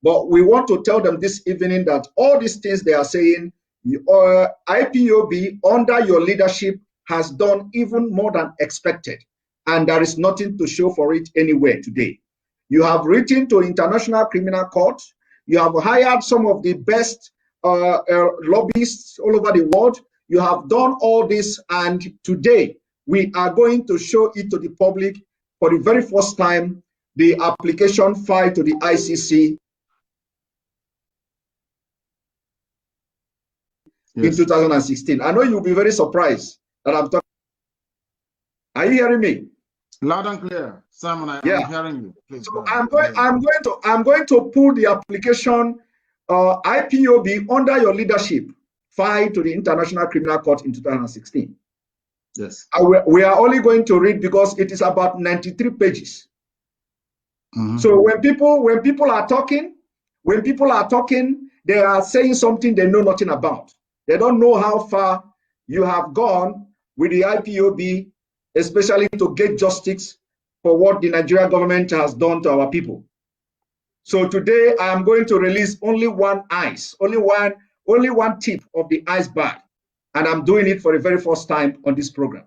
But we want to tell them this evening that all these things they are saying, IPOB under your leadership has done even more than expected. And there is nothing to show for it anywhere today. You have written to International Criminal Court. You have hired some of the best lobbyists all over the world. You have done all this, and today we are going to show it to the public for the very first time, the application filed to the ICC in 2016. I know you'll be very surprised that I'm talking. Are you hearing me? Loud and clear, Simon. I'm hearing you. Please. So I'm going to pull the application IPOB under your leadership filed to the International Criminal Court in 2016. Yes. We are only going to read because it is about 93 pages. So when people are talking, they are saying something they know nothing about. They don't know how far you have gone with the IPOB, especially to get justice for what the Nigerian government has done to our people. So today I am going to release only one tip of the iceberg, and I'm doing it for the very first time on this program.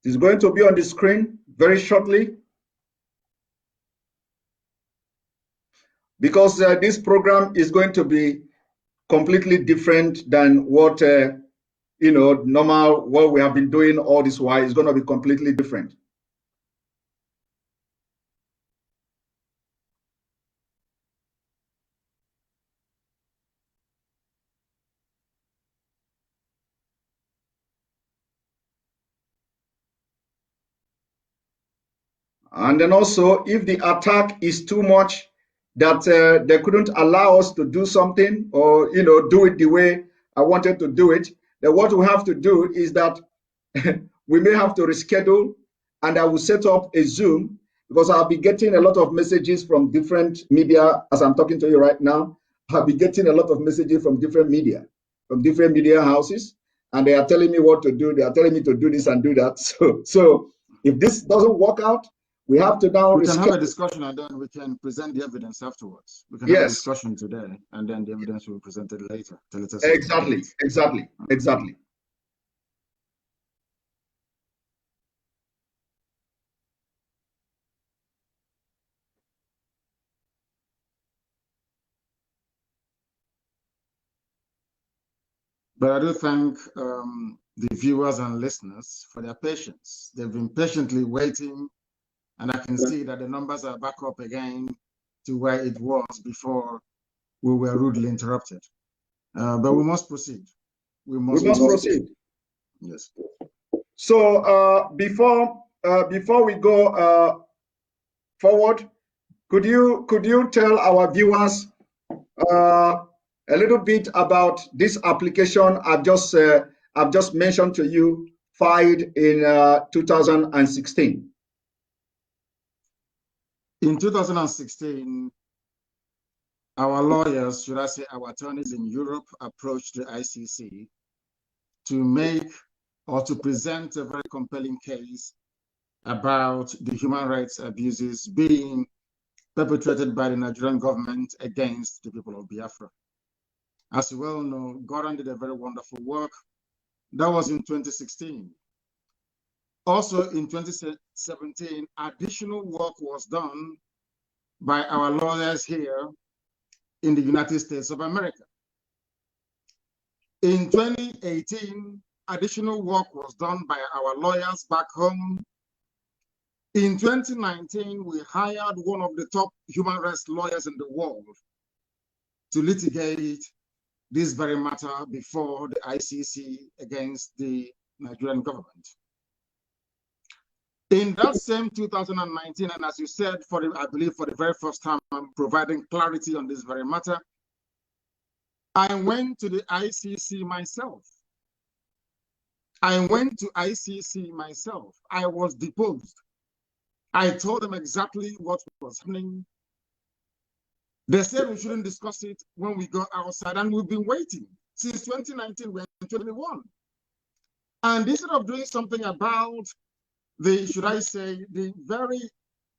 It's going to be on the screen very shortly, because this program is going to be completely different than what normal what we have been doing all this while. Is going to be completely different. And then also, if the attack is too much, that they couldn't allow us to do something or, do it the way I wanted to do it, then what we have to do is that we may have to reschedule, and I will set up a Zoom, because I'll be getting a lot of messages from different media as I'm talking to you right now. I'll be getting a lot of messages from different media houses, and they are telling me what to do. They are telling me to do this and do that. So if this doesn't work out, we have to now. We can have a discussion, and then we can present the evidence afterwards. We can have a discussion today, and then the evidence will be presented later. Exactly. But I do thank the viewers and listeners for their patience. They've been patiently waiting, and I can see that the numbers are back up again to where it was before we were rudely interrupted. But we must proceed. We must proceed. Yes. So before we go forward, could you tell our viewers a little bit about this application I've just mentioned to you, filed in 2016? In 2016, our lawyers, should I say our attorneys in Europe, approached the ICC to make or to present a very compelling case about the human rights abuses being perpetrated by the Nigerian government against the people of Biafra. As you well know, Gordon did a very wonderful work. That was in 2016. Also in 2017, additional work was done by our lawyers here in the United States of America. In 2018, additional work was done by our lawyers back home. In 2019, we hired one of the top human rights lawyers in the world to litigate this very matter before the ICC against the Nigerian government. In that same 2019, and as you said, I believe for the very first time, I'm providing clarity on this very matter, I went to the ICC myself. I went to ICC myself. I was deposed. I told them exactly what was happening. They said we shouldn't discuss it when we go outside, and we've been waiting since 2019. We're in 2021. And instead of doing something about the, should I say, the very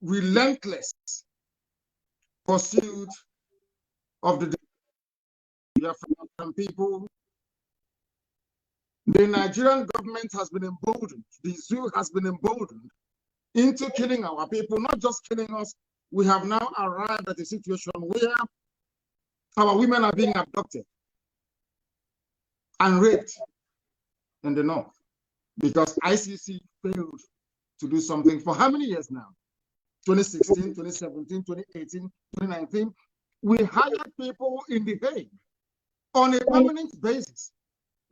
relentless pursuit of the Biafran people, the Nigerian government has been emboldened, the zoo has been emboldened into killing our people, not just killing us. We have now arrived at a situation where our women are being abducted and raped in the north because ICC failed to do something for how many years now? 2016, 2017, 2018, 2019. We hired people in The Hague on a permanent basis,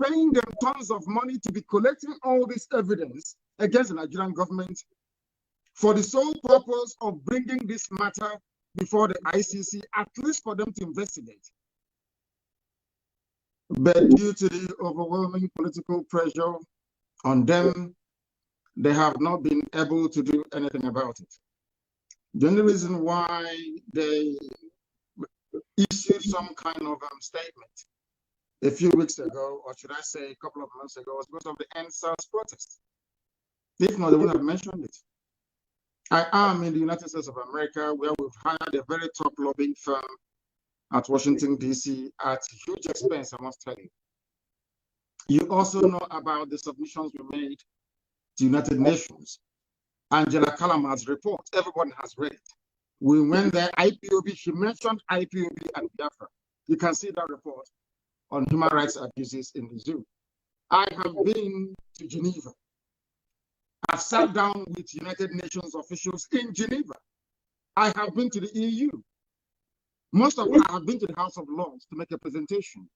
paying them tons of money to be collecting all this evidence against the Nigerian government for the sole purpose of bringing this matter before the ICC, at least for them to investigate. But due to the overwhelming political pressure on them, they have not been able to do anything about it. The only reason why they issued some kind of statement a few weeks ago, or should I say a couple of months ago, was because of the NSAS protest. If not, they would have mentioned it. I am in the United States of America, where we've hired a very top lobbying firm at Washington, D.C. at huge expense, I must tell you. You also know about the submissions we made to United Nations. Angela Calamar's report, everyone has read it. We went there, IPOB, she mentioned IPOB and Biafra. You can see that report on human rights abuses in the zoo. I have been to Geneva. I've sat down with United Nations officials in Geneva. I have been to the EU. Most of them, I have been to the House of Lords to make a presentation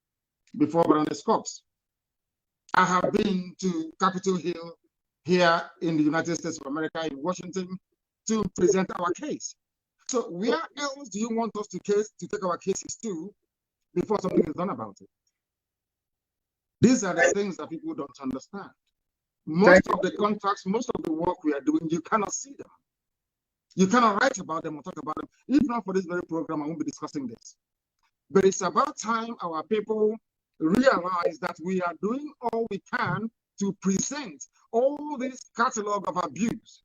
before Baroness Cox. I have been to Capitol Hill here in the United States of America, in Washington, to present our case. So where else do you want us to take our cases to before something is done about it? These are the things that people don't understand. Most of the contracts, most of the work we are doing, you cannot see them. You cannot write about them or talk about them. If not for this very program, I won't be discussing this. But it's about time our people realize that we are doing all we can to present all this catalog of abuse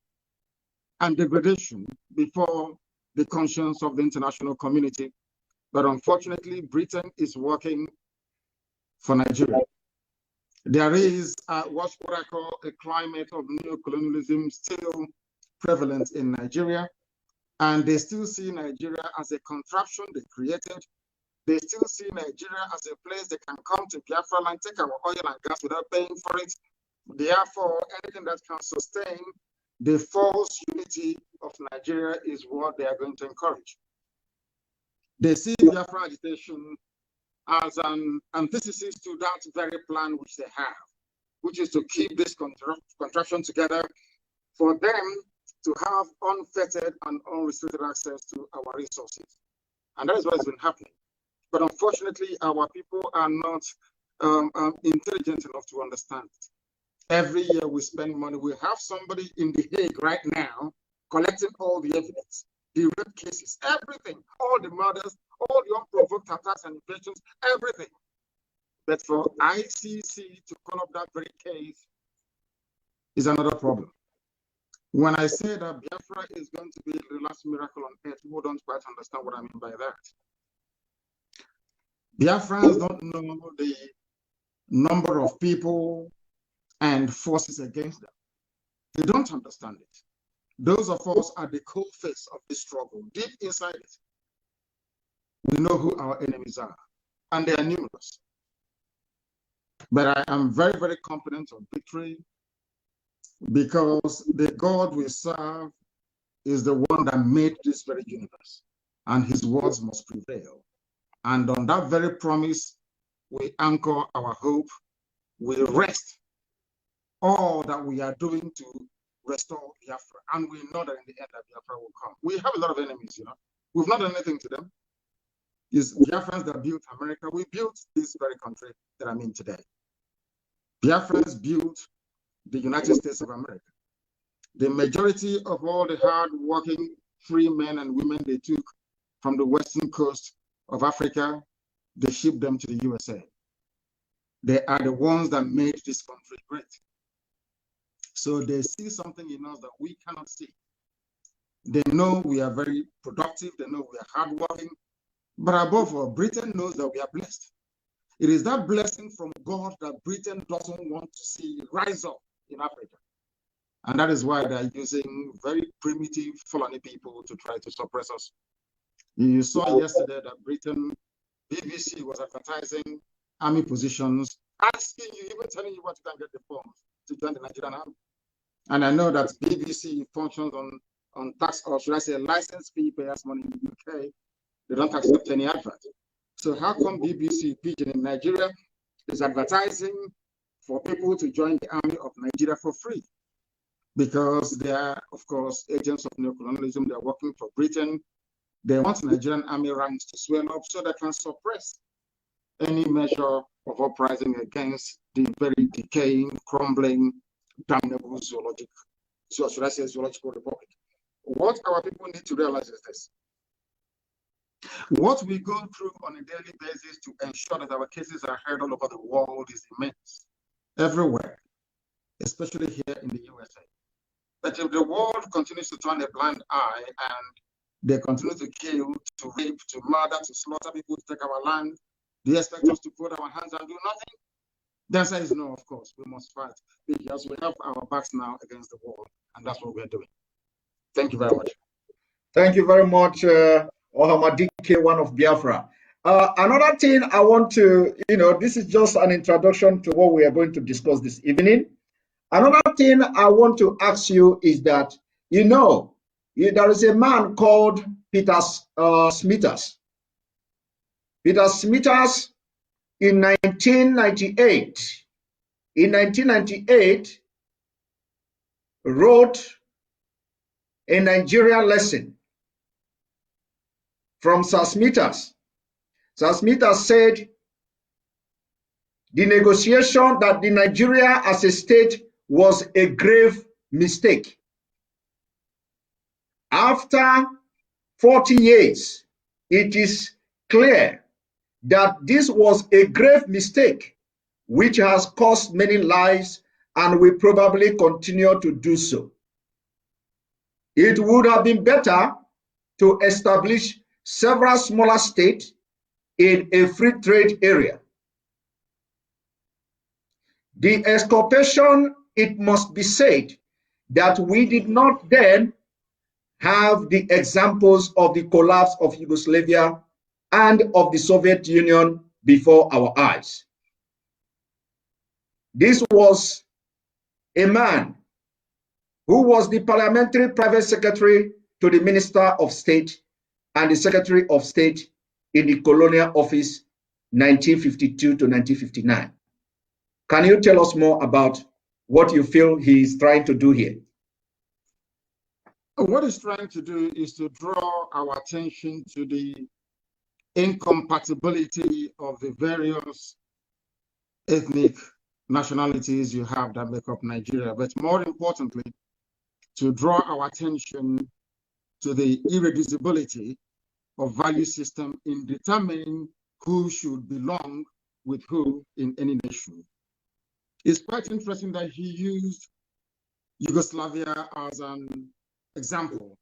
and degradation before the conscience of the international community. But unfortunately, Britain is working for Nigeria. There is what I call a climate of neocolonialism still prevalent in Nigeria, and they still see Nigeria as a contraption they created. They still see Nigeria as a place they can come to Biafra and take our oil and gas without paying for it. Therefore, anything that can sustain the false unity of Nigeria is what they are going to encourage. They see Biafra agitation as an antithesis to that very plan which they have, which is to keep this contraption together for them to have unfettered and unrestricted access to our resources. And that is what has been happening. But unfortunately, our people are not intelligent enough to understand it. Every year we spend money. We have somebody in The Hague right now collecting all the evidence, the rape cases, everything, all the murders, all the unprovoked attacks and invasions, everything. But for ICC to call up that very case is another problem. When I say that Biafra is going to be the last miracle on earth, people don't quite understand what I mean by that. Biafrans don't know the number of people and forces against them. They don't understand it. Those of us at the cold face of this struggle, deep inside it, we know who our enemies are, and they are numerous. But I am very, very confident of victory because the God we serve is the one that made this very universe, and his words must prevail. And on that very promise, we anchor our hope, we rest all that we are doing to restore Biafra. And we know that in the end that Biafra will come. We have a lot of enemies, you know. We've not done anything to them. It's Biafrans that built America. We built this very country that I'm in today. Biafrans built the United States of America. The majority of all the hard-working free men and women they took from the western coast of Africa, they shipped them to the USA. They are the ones that made this country great. So they see something in us that we cannot see. They know we are very productive. They know we are hardworking. But above all, Britain knows that we are blessed. It is that blessing from God that Britain doesn't want to see rise up in Africa. And that is why they're using very primitive Fulani people to try to suppress us. You saw yesterday that Britain, BBC was advertising army positions, asking you, even telling you what you can get the forms to join the Nigerian army. And I know that BBC functions on tax, or should I say license fee payers money in the UK. They don't accept any advert. So how come BBC Pidgin in Nigeria is advertising for people to join the army of Nigeria for free? Because they are, of course, agents of neocolonialism. They're working for Britain. They want Nigerian army ranks to swell up so they can suppress any measure of uprising against the very decaying, crumbling, damnable zoological republic. What our people need to realize is this. What we go through on a daily basis to ensure that our cases are heard all over the world is immense, everywhere, especially here in the USA. But if the world continues to turn a blind eye and they continue to kill, to rape, to murder, to slaughter people, to take our land, they expect us to put our hands and do nothing? The answer is no, of course. We must fight because we have our backs now against the wall, and that's what we're doing. Thank you very much. Thank you very much, Ohamadike, one of Biafra. Another thing I want to, this is just an introduction to what we are going to discuss this evening. Another thing I want to ask you is that, there is a man called Peter Smithers. Peter Smithers in 1998, wrote a Nigeria lesson from Sir Smithers. Sir Smithers said the negotiation that the Nigeria as a state was a grave mistake. After 40 years, it is clear that this was a grave mistake which has cost many lives and will probably continue to do so. It would have been better to establish several smaller states in a free trade area. The exculpation, it must be said, that we did not then have the examples of the collapse of Yugoslavia and of the Soviet Union before our eyes. This was a man who was the parliamentary private secretary to the Minister of State and the Secretary of State in the colonial office 1952 to 1959. Can you tell us more about what you feel he is trying to do here? What he's trying to do is to draw our attention to the incompatibility of the various ethnic nationalities you have that make up Nigeria, but more importantly, to draw our attention to the irreducibility of value system in determining who should belong with who in any nation. It's quite interesting that he used Yugoslavia as an example.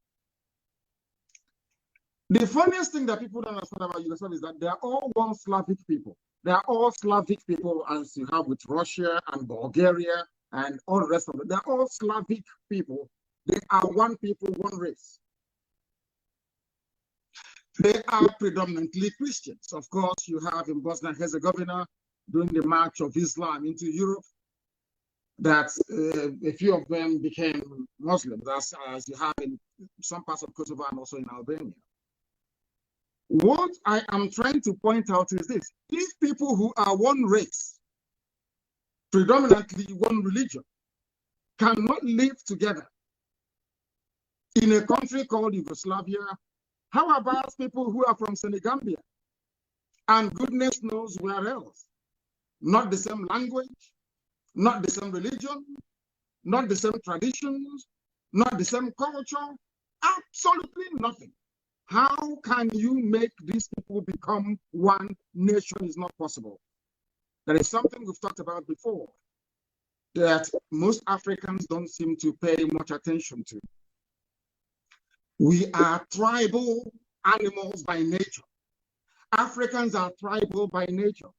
The funniest thing that people don't understand about Yugoslavia is that they are all one Slavic people. They are all Slavic people, as you have with Russia and Bulgaria and all the rest of it. They're all Slavic people. They are one people, one race. They are predominantly Christians. Of course, you have in Bosnia and Herzegovina, during the march of Islam into Europe, that a few of them became Muslims, as you have in some parts of Kosovo and also in Albania. What I am trying to point out is this: these people who are one race, predominantly one religion, cannot live together in a country called Yugoslavia. How about people who are from Senegambia and goodness knows where else? Not the same language, not the same religion, not the same traditions, not the same culture, absolutely nothing. How can you make these people become one nation? Is not possible. That is something we've talked about before, that most Africans don't seem to pay much attention to. We are tribal animals by nature. Africans are tribal by nature.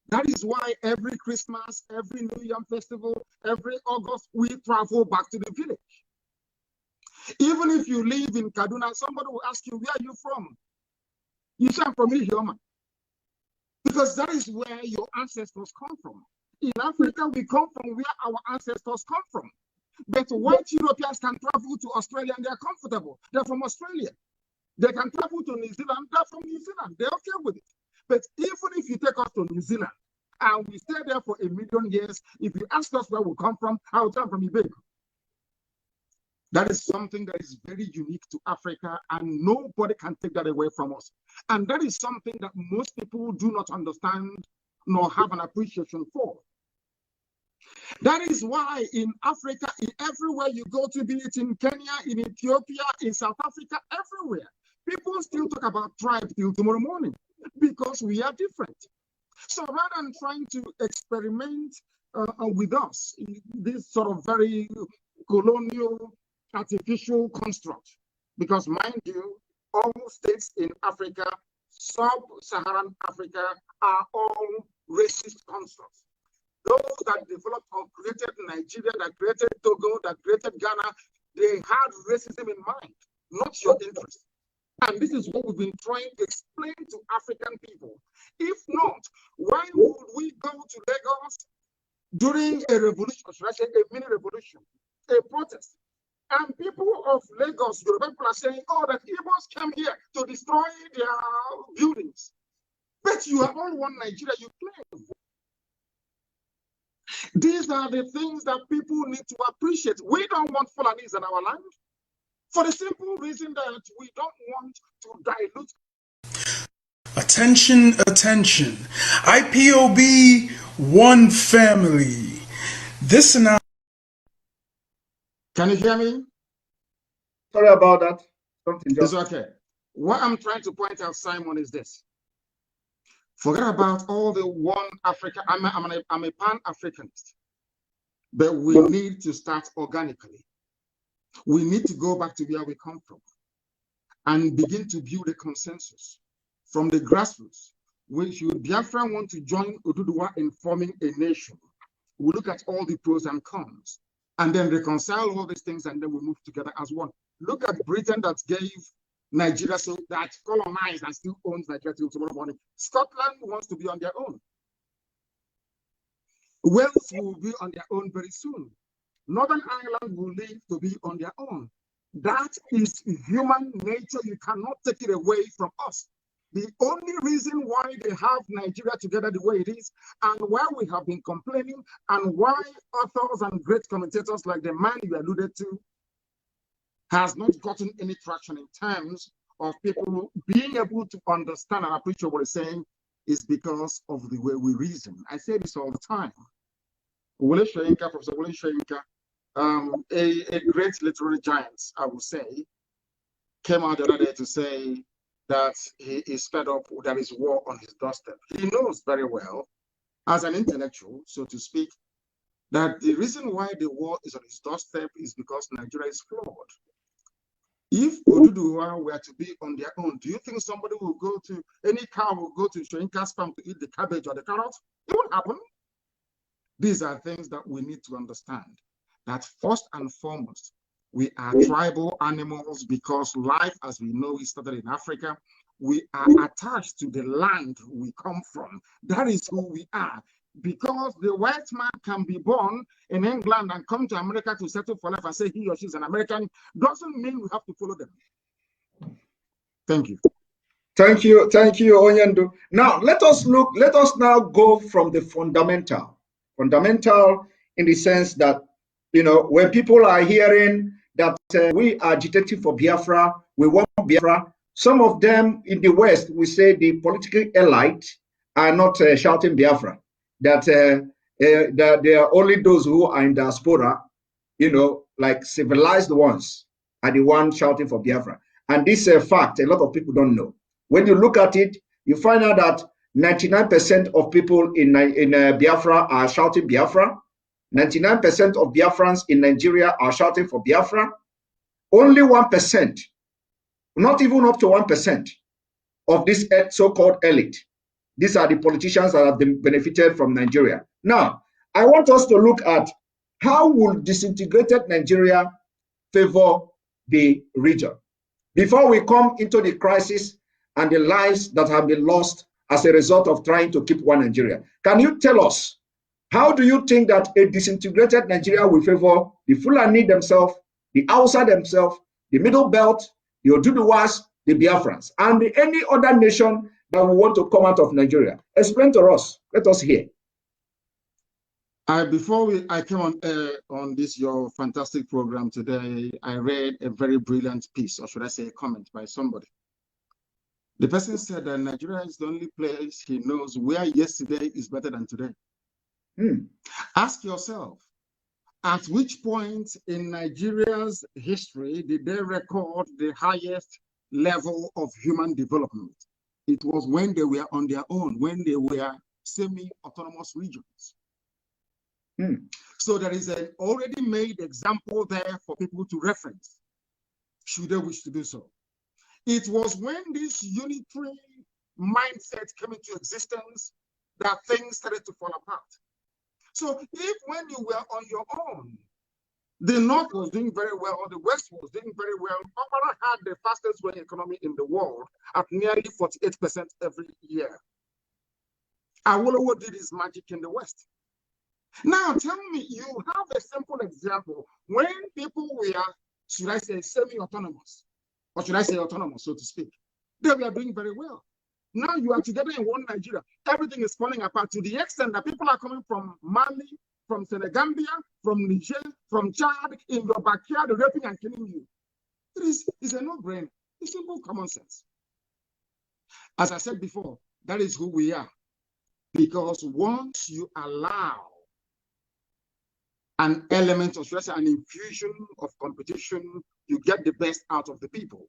That is why every Christmas, every New Year festival, every August, we travel back to the village. Even if you live in Kaduna, somebody will ask you, where are you from? You say, I'm from Ihioma. Because that is where your ancestors come from. In Africa, we come from where our ancestors come from. But white Europeans can travel to Australia and they're comfortable. They're from Australia. They can travel to New Zealand. They're from New Zealand. They're okay with it. But even if you take us to New Zealand and we stay there for 1 million years, if you ask us where we come from, I will come from Ibeko. That is something that is very unique to Africa, and nobody can take that away from us. And that is something that most people do not understand nor have an appreciation for. That is why in Africa, everywhere you go to, be it in Kenya, in Ethiopia, in South Africa, everywhere, people still talk about tribe till tomorrow morning because we are different. So rather than trying to experiment with us, this sort of very colonial, artificial construct, because mind you, all states in Africa, sub-Saharan Africa, are all racist constructs. Those that developed or created Nigeria, that created Togo, that created Ghana, they had racism in mind, not your interest. And this is what we've been trying to explain to African people. If not, why would we go to Lagos during a revolution, or should I say a mini revolution, a protest? And people of Lagos, Yoruba people are saying, oh, that Igbos came here to destroy their buildings. But you are all one Nigeria, you claim. These are the things that people need to appreciate. We don't want Fulanis in our land for the simple reason that we don't want to dilute. Attention, attention. IPOB, one family. This announcement. Can you hear me? Sorry about that. It's okay. What I'm trying to point out, Simon, is this. Forget about all the one Africa. I'm a Pan-Africanist. But we need to start organically. We need to go back to where we come from and begin to build a consensus from the grassroots. Which should Biafra want to join Oduduwa in forming a nation, we look at all the pros and cons and then reconcile all these things, and then we move together as one. Look at Britain that gave Nigeria, so that colonized and still owns Nigeria till tomorrow morning. Scotland wants to be on their own. Wales will be on their own very soon. Northern Ireland will live to be on their own. That is human nature. You cannot take it away from us. The only reason why they have Nigeria together the way it is, and why we have been complaining, and why authors and great commentators like the man you alluded to has not gotten any traction in terms of people being able to understand and appreciate what he's saying, is because of the way we reason. I say this all the time. Professor Wole Soyinka, a great literary giant, I would say, came out the other day to say that he is fed up, there is war on his doorstep. He knows very well, as an intellectual, so to speak, that the reason why the war is on his doorstep is because Nigeria is flawed. If Oduduwa were to be on their own, do you think somebody will go to, any cow will go to Soyinka's farm to eat the cabbage or the carrots? It won't happen. These are things that we need to understand, that first and foremost, we are tribal animals because life as we know it started in Africa. We are attached to the land we come from. That is who we are. Because the white man can be born in England and come to America to settle for life and say he or she is an American, doesn't mean we have to follow them. Thank you. Thank you, Onyendu. Now let us now go from the fundamental in the sense that, you know, when people are hearing that we are agitating for Biafra, we want Biafra, some of them in the West, we say the political elite are not shouting Biafra, that they are only those who are in diaspora you know, like civilized ones are the ones shouting for Biafra. And this is a fact a lot of people don't know. When you look at it, you find out that 99% of people in Biafra are shouting Biafra. 99% of Biafrans in Nigeria are shouting for Biafra. Only 1%, not even up to 1% of this so-called elite. These are the politicians that have benefited from Nigeria. Now, I want us to look at how will disintegrated Nigeria favor the region before we come into the crisis and the lives that have been lost as a result of trying to keep one Nigeria. Can you tell us, how do you think that a disintegrated Nigeria will favor the Fulani themselves, the Hausa themselves, the Middle Belt, the Oduduwas, the Biafrans, and any other nation that will want to come out of Nigeria? Explain to us. Let us hear. Before I came on air on this, your fantastic program today, I read a very brilliant piece, or should I say a comment by somebody. The person said that Nigeria is the only place he knows where yesterday is better than today. Ask yourself, at which point in Nigeria's history did they record the highest level of human development? It was when they were on their own, when they were semi-autonomous regions. So there is an already made example there for people to reference, should they wish to do so. It was when this unitary mindset came into existence that things started to fall apart. So if when you were on your own, the North was doing very well, or the West was doing very well, Opera had the fastest growing economy in the world at nearly 48% every year. Awolowo did his magic in the West. Now tell me, you have a simple example. When people were, should I say, semi-autonomous, or should I say autonomous, so to speak, they were doing very well. Now you are together in one Nigeria. Everything is falling apart to the extent that people are coming from Mali, from Senegambia, from Niger, from Chad, in your backyard, raping and killing you. It's a no-brainer. It's simple common sense. As I said before, that is who we are. Because once you allow an element of stress, an infusion of competition, you get the best out of the people.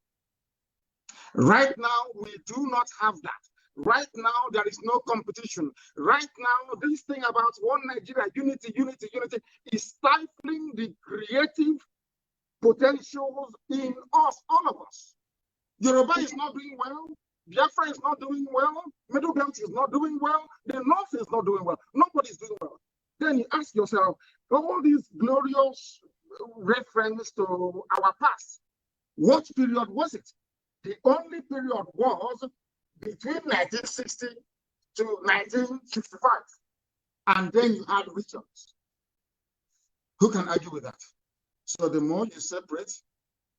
Right now, we do not have that. Right now, there is no competition. Right now, this thing about one Nigeria, unity is stifling the creative potentials in us, all of us. Yoruba is not doing well. Biafra is not doing well. Middle Belt is not doing well. The North is not doing well. Nobody is doing well. Then you ask yourself, all these glorious reference to our past, what period was it? The only period was between 1960 to 1965. And then you had regions. Who can argue with that? So the more you separate,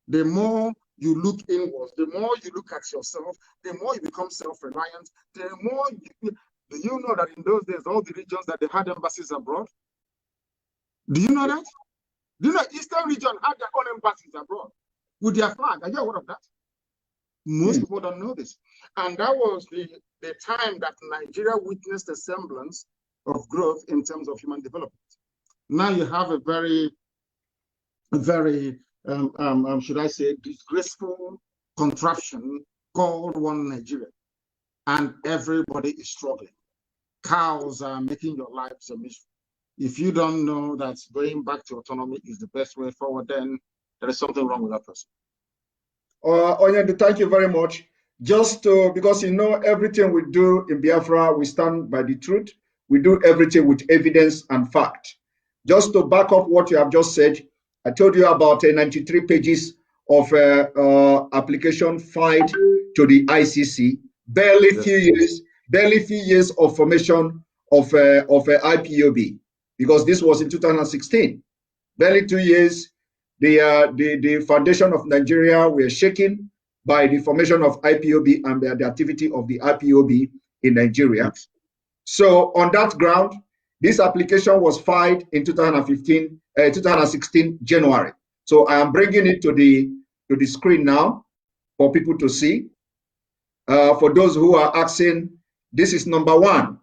the more you look inwards, the more you look at yourself, the more you become self-reliant, the more you, do you know that in those days, all the regions that they had embassies abroad? Do you know that? Do you know Eastern region had their own embassies abroad with their flag? Are you aware of that? Most people don't know this. And that was the time that Nigeria witnessed a semblance of growth in terms of human development. Now you have a very, should I say, disgraceful contraption called one Nigeria. And everybody is struggling. Cows are making your lives a misery. If you don't know that going back to autonomy is the best way forward, then there is something wrong with that person. Onyedi, thank you very much. Just because you know everything we do in Biafra, we stand by the truth. We do everything with evidence and fact. Just to back up what you have just said, I told you about 93 pages of application filed to the ICC. Barely few years of formation of IPOB, because this was in 2016. Barely 2 years. The foundation of Nigeria were shaken by the formation of IPOB and the activity of the IPOB in Nigeria. So on that ground, this application was filed in 2016 January. So I am bringing it to the screen now for people to see. For those who are asking, this is number one.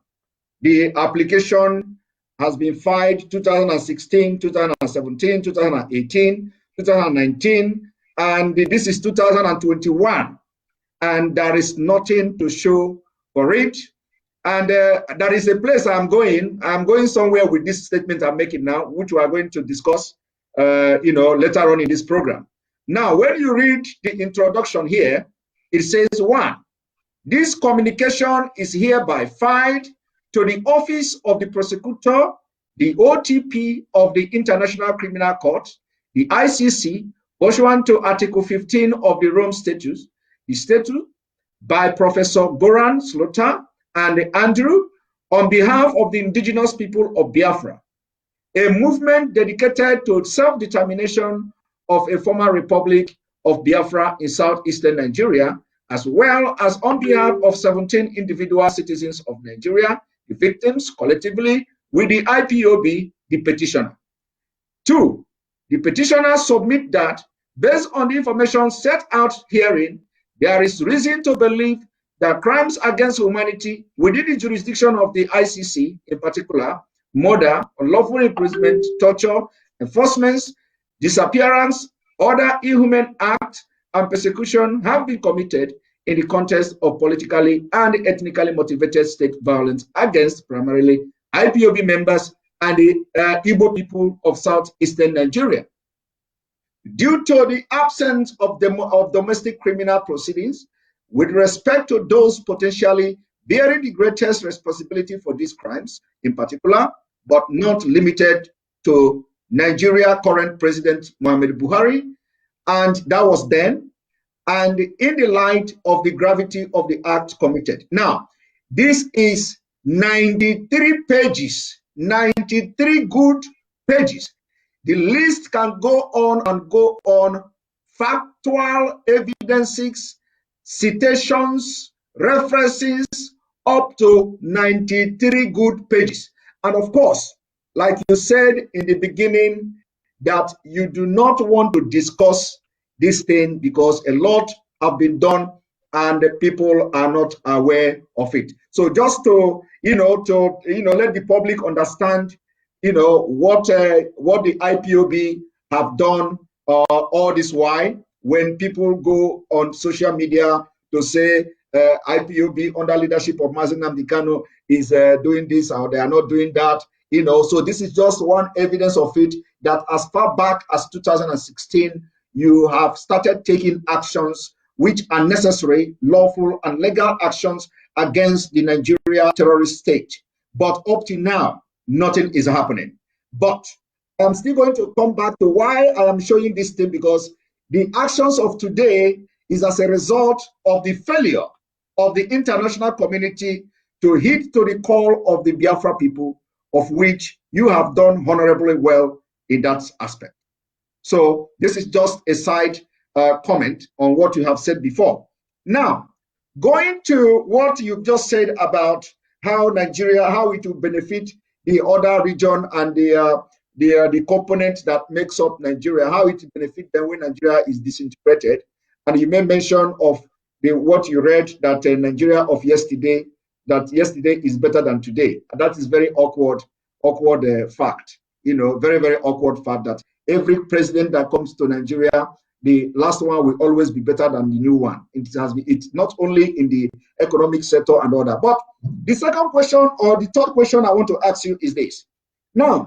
The application has been filed 2016, 2017, 2018, 2019, and this is 2021. And there is nothing to show for it. And there is a place I'm going. I'm going somewhere with this statement I'm making now, which we are going to discuss, later on in this program. Now, when you read the introduction here, it says, 1, this communication is hereby filed to the Office of the Prosecutor, the OTP of the International Criminal Court, the ICC, pursuant to Article 15 of the Rome Statute, by Professor Goran Slota and Andrew, on behalf of the indigenous people of Biafra, a movement dedicated to self-determination of a former republic of Biafra in southeastern Nigeria, as well as on behalf of 17 individual citizens of Nigeria, the victims collectively, with the IPOB, the petitioner. 2, the petitioner submit that, based on the information set out herein, there is reason to believe that crimes against humanity within the jurisdiction of the ICC, in particular, murder, unlawful imprisonment, torture, enforcements, disappearance, other inhuman acts, and persecution have been committed in the context of politically and ethnically motivated state violence against primarily IPOB members and the Igbo people of southeastern Nigeria. Due to the absence of domestic criminal proceedings with respect to those potentially bearing the greatest responsibility for these crimes, in particular, but not limited to Nigeria current President Muhammadu Buhari, and that was then, and in the light of the gravity of the act committed. Now, this is 93 pages, 93 good pages. The list can go on and go on. Factual evidences, citations, references, up to 93 good pages. And of course, like you said in the beginning, that you do not want to discuss this thing because a lot have been done and people are not aware of it. So just to let the public understand, what the IPOB have done all this while, when people go on social media to say IPOB under leadership of Mazi Nnamdi Kanu is doing this or they are not doing that, so this is just one evidence of it, that as far back as 2016, you have started taking actions which are necessary, lawful and legal actions against the Nigeria terrorist state. But up to now, nothing is happening. But I'm still going to come back to why I am showing this thing, because the actions of today is as a result of the failure of the international community to heed to the call of the Biafra people, of which you have done honorably well in that aspect. So this is just a side comment on what you have said before. Now, going to what you just said about how Nigeria, how it will benefit the other region and the component that makes up Nigeria, how it will benefit them when Nigeria is disintegrated. And you made mention of what you read, that Nigeria of yesterday, that yesterday is better than today. And that is very awkward fact. Very, very awkward fact that every president that comes to Nigeria, the last one will always be better than the new one. It's not only in the economic sector and all that. But the second question, or the third question I want to ask you is this. Now,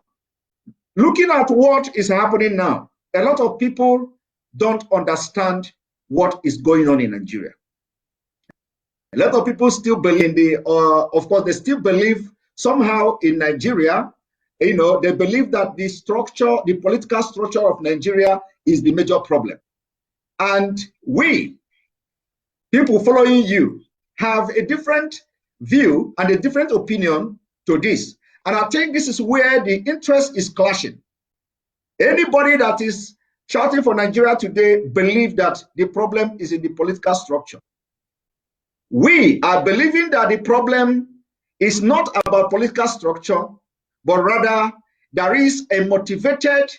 looking at what is happening now, a lot of people don't understand what is going on in Nigeria. A lot of people still believe of course, they still believe somehow in Nigeria. They believe that the political structure of Nigeria is the major problem. And we, people following you, have a different view and a different opinion to this. And I think this is where the interest is clashing. Anybody that is shouting for Nigeria today believe that the problem is in the political structure. We are believing that the problem is not about political structure, but rather there is a motivated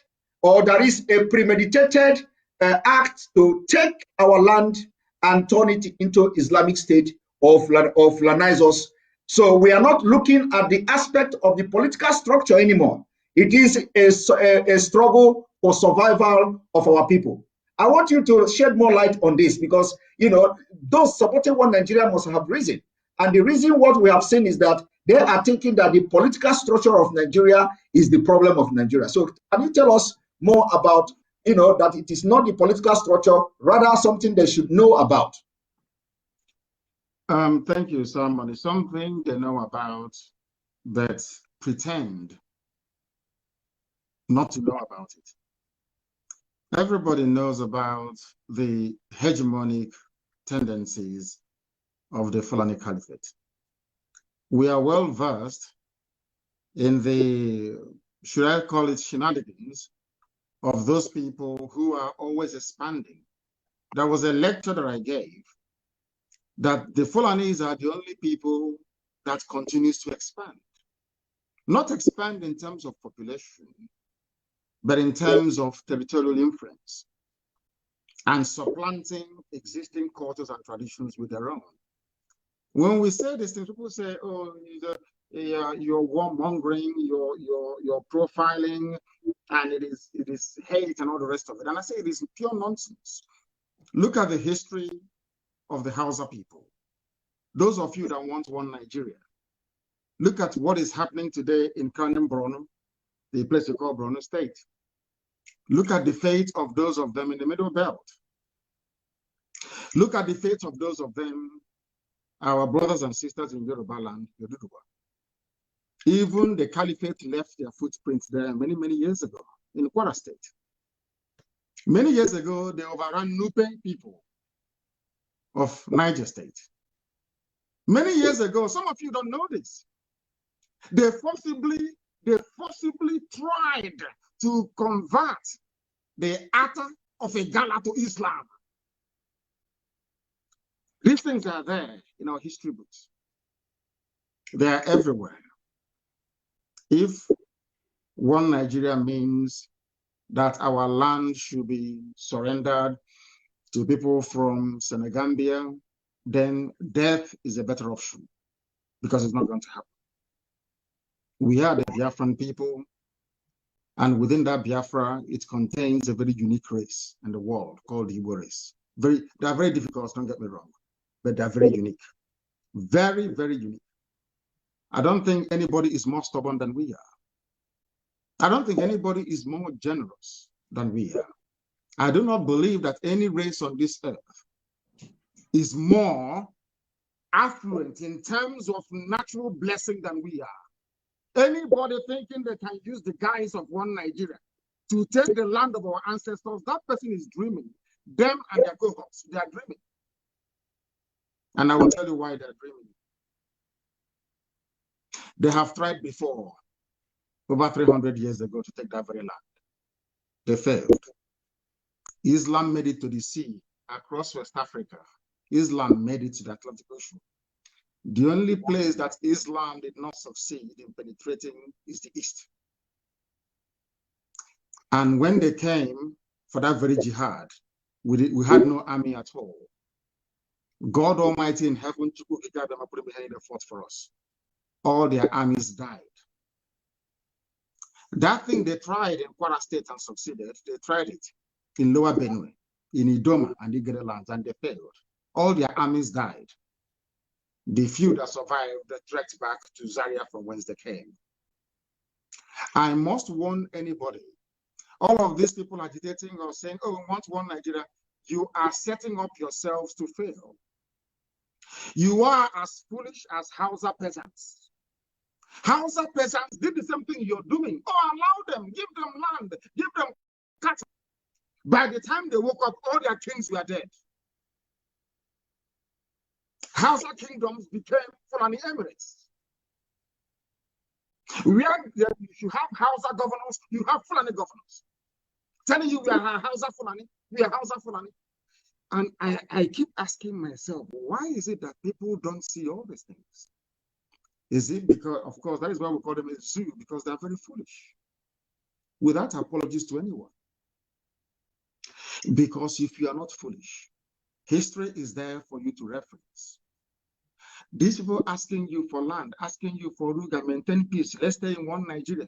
or there is a premeditated act to take our land and turn it into Islamic State or Fulanize us So we are not looking at the aspect of the political structure anymore. It is a struggle for survival of our people. I want you to shed more light on this because, you know, those supporting one Nigeria must have risen. And the reason what we have seen is that they are thinking that the political structure of Nigeria is the problem of Nigeria. So can you tell us more about, you know, that it is not the political structure, rather something they should know about? Thank you, somebody. Something they know about that pretend not to know about it. Everybody knows about the hegemonic tendencies of the Fulani Caliphate. We are well versed in the, should I call it shenanigans, of those people who are always expanding. There was a lecture that I gave that the Fulanis are the only people that continues to expand. Not expand in terms of population, but in terms of territorial influence and supplanting existing cultures and traditions with their own. When we say these things, people say, oh, you're warmongering, you're profiling, and it is hate and all the rest of it. And I say it is pure nonsense. Look at the history of the Hausa people. Those of you that want one Nigeria, look at what is happening today in Kanem Borno, the place we call Borno State. Look at the fate of those of them in the Middle Belt. Look at the fate of those of them, our brothers and sisters in Yoruba land, Yoruba. Even the Caliphate left their footprints there many, many years ago in Kwara State. Many years ago, they overran Nupe people of Niger State. Many years ago, some of you don't know this. They forcibly tried to convert the Atta of a Gala to Islam. These things are there in our history books. They are everywhere. If one Nigeria means that our land should be surrendered to people from Senegambia, then death is a better option because it's not going to happen. We are the Biafran people, and within that Biafra, it contains a very unique race in the world called the Igbo race. They are very difficult, don't get me wrong, but they are very unique. Very, very unique. I don't think anybody is more stubborn than we are. I don't think anybody is more generous than we are. I do not believe that any race on this earth is more affluent in terms of natural blessing than we are. Anybody thinking they can use the guise of one Nigeria to take the land of our ancestors, that person is dreaming. Them and their cohorts, they are dreaming. And I will tell you why they're dreaming. They have tried before, over 300 years ago, to take that very land. They failed. Islam made it to the sea across West Africa. Islam made it to the Atlantic Ocean. The only place that Islam did not succeed in penetrating is the East. And when they came for that very jihad, we had no army at all. God Almighty in heaven fought for us. All their armies died. That thing they tried in Kwara State and succeeded, they tried it in Lower Benue, in Idoma and Igere lands, and they failed. All their armies died. The few that survived, they trekked back to Zaria from whence they came. I must warn anybody, all of these people agitating or saying, oh, we want one Nigeria, you are setting up yourselves to fail. You are as foolish as Hausa peasants. Hausa peasants did the same thing you're doing. Oh, allow them, give them land, give them cattle. By the time they woke up, all their kings were dead. Hausa kingdoms became Fulani Emirates. You have Hausa governors, you have Fulani governors. Telling you we are Hausa Fulani, we are Hausa Fulani. And I keep asking myself, why is it that people don't see all these things? Is it because, of course, that is why we call them a zoo, because they are very foolish. Without apologies to anyone. Because if you are not foolish, history is there for you to reference. These people asking you for land, asking you for Ruga, maintain peace, let's stay in one Nigeria.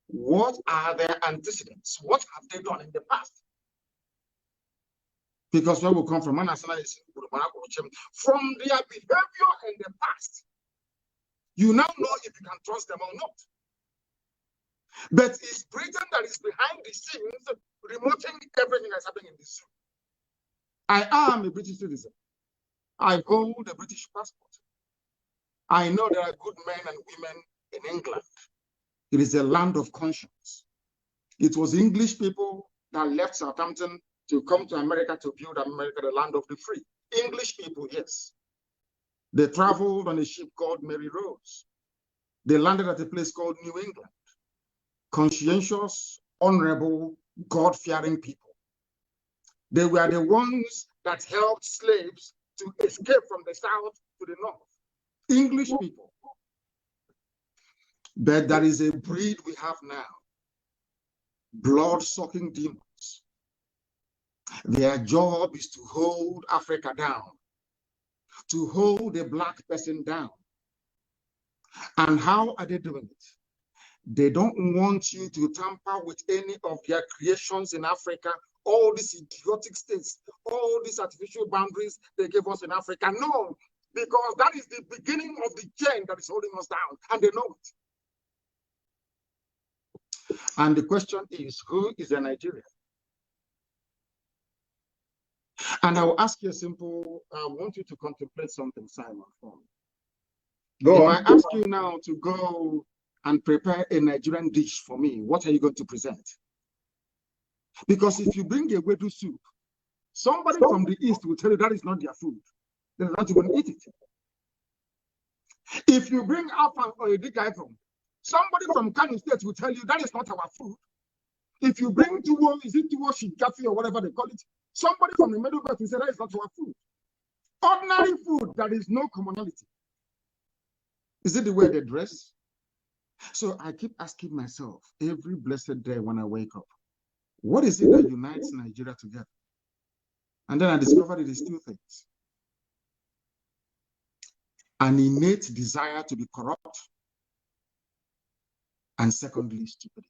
What are their antecedents? What have they done in the past? Because where we come from their behavior in the past, you now know if you can trust them or not. But it's Britain that is behind the scenes, remoting everything that's happening in this zoo. I am a British citizen. I hold a British passport. I know there are good men and women in England. It is a land of conscience. It was English people that left Southampton to come to America to build America, the land of the free. English people, yes. They traveled on a ship called Mary Rose. They landed at a place called New England. Conscientious, honorable, God-fearing people. They were the ones that helped slaves to escape from the south to the north. English people. But there is a breed we have now. Blood-sucking demons. Their job is to hold Africa down, to hold a black person down. And how are they doing it? They don't want you to tamper with any of their creations in Africa, all these idiotic states, all these artificial boundaries they gave us in Africa. No, because that is the beginning of the chain that is holding us down, and they know it. And the question is, who is a Nigerian? And I will ask you a simple, I want you to contemplate something, Simon, for me. If I ask you now to go and prepare a Nigerian dish for me, what are you going to present? Because if you bring a wedu soup, somebody from the East will tell you that is not their food. They're not even eat it. If you bring Afan or a guy from, somebody from Kanu State will tell you that is not our food. If you bring Tuwo, is it Tuwo Shinkafi or whatever they call it, somebody from the Middle Belt will say that is not our food. Ordinary food, there is no commonality. Is it the way they dress? So I keep asking myself every blessed day when I wake up, what is it that unites Nigeria together? And then I discovered it is two things. An innate desire to be corrupt, and secondly, stupidity.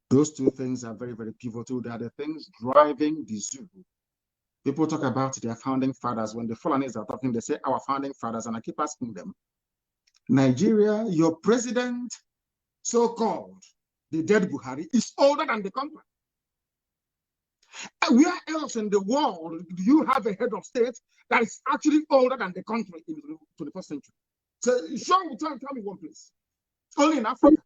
Those two things are very, very pivotal. They are the things driving the zoo. People talk about their founding fathers. When the Fulanis are talking, they say our founding fathers, and I keep asking them, Nigeria, your president, so-called, the dead Buhari, is older than the country. Where else in the world do you have a head of state that is actually older than the country in the 21st century? So tell me one place. Only in Africa.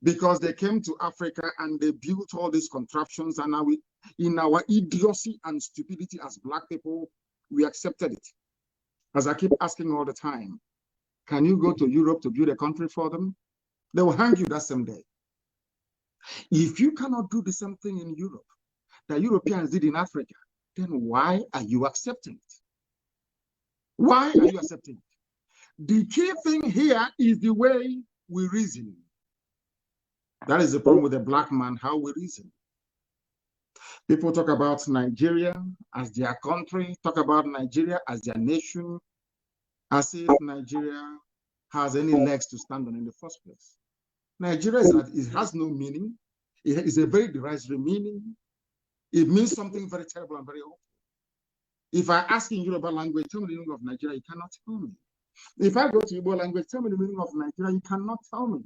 Because they came to Africa and they built all these contraptions, and now in our idiocy and stupidity as Black people, we accepted it. As I keep asking all the time, can you go to Europe to build a country for them? They will hang you that same day. If you cannot do the same thing in Europe that Europeans did in Africa, then why are you accepting it? Why are you accepting it? The key thing here is the way we reason. That is the problem with the Black man, how we reason. People talk about Nigeria as their country, talk about Nigeria as their nation, as if Nigeria has any legs to stand on in the first place. Nigeria it has no meaning. It is a very derisory meaning. It means something very terrible and very awful. If I ask in Yoruba language, tell me the meaning of Nigeria, you cannot tell me. If I go to Igbo language, tell me the meaning of Nigeria, you cannot tell me.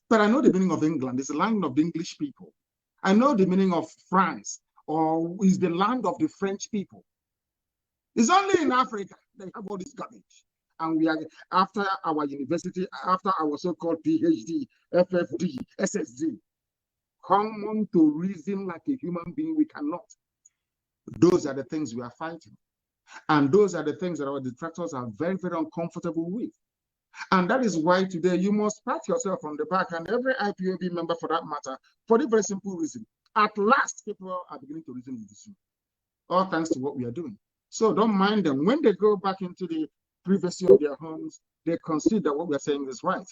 But I know the meaning of England. It's the land of the English people. I know the meaning of France, or is the land of the French people. It's only in Africa they have all this garbage. And we are, after our university, after our so-called PhD, FFD, SSD, common to reason like a human being, we cannot. Those are the things we are fighting. And those are the things that our detractors are very, very uncomfortable with. And that is why today you must pat yourself on the back, and every IPOB member for that matter, for the very simple reason. At last, people are beginning to reason with this. All thanks to what we are doing. So don't mind them. When they go back into the privacy of their homes, they consider what we are saying is right.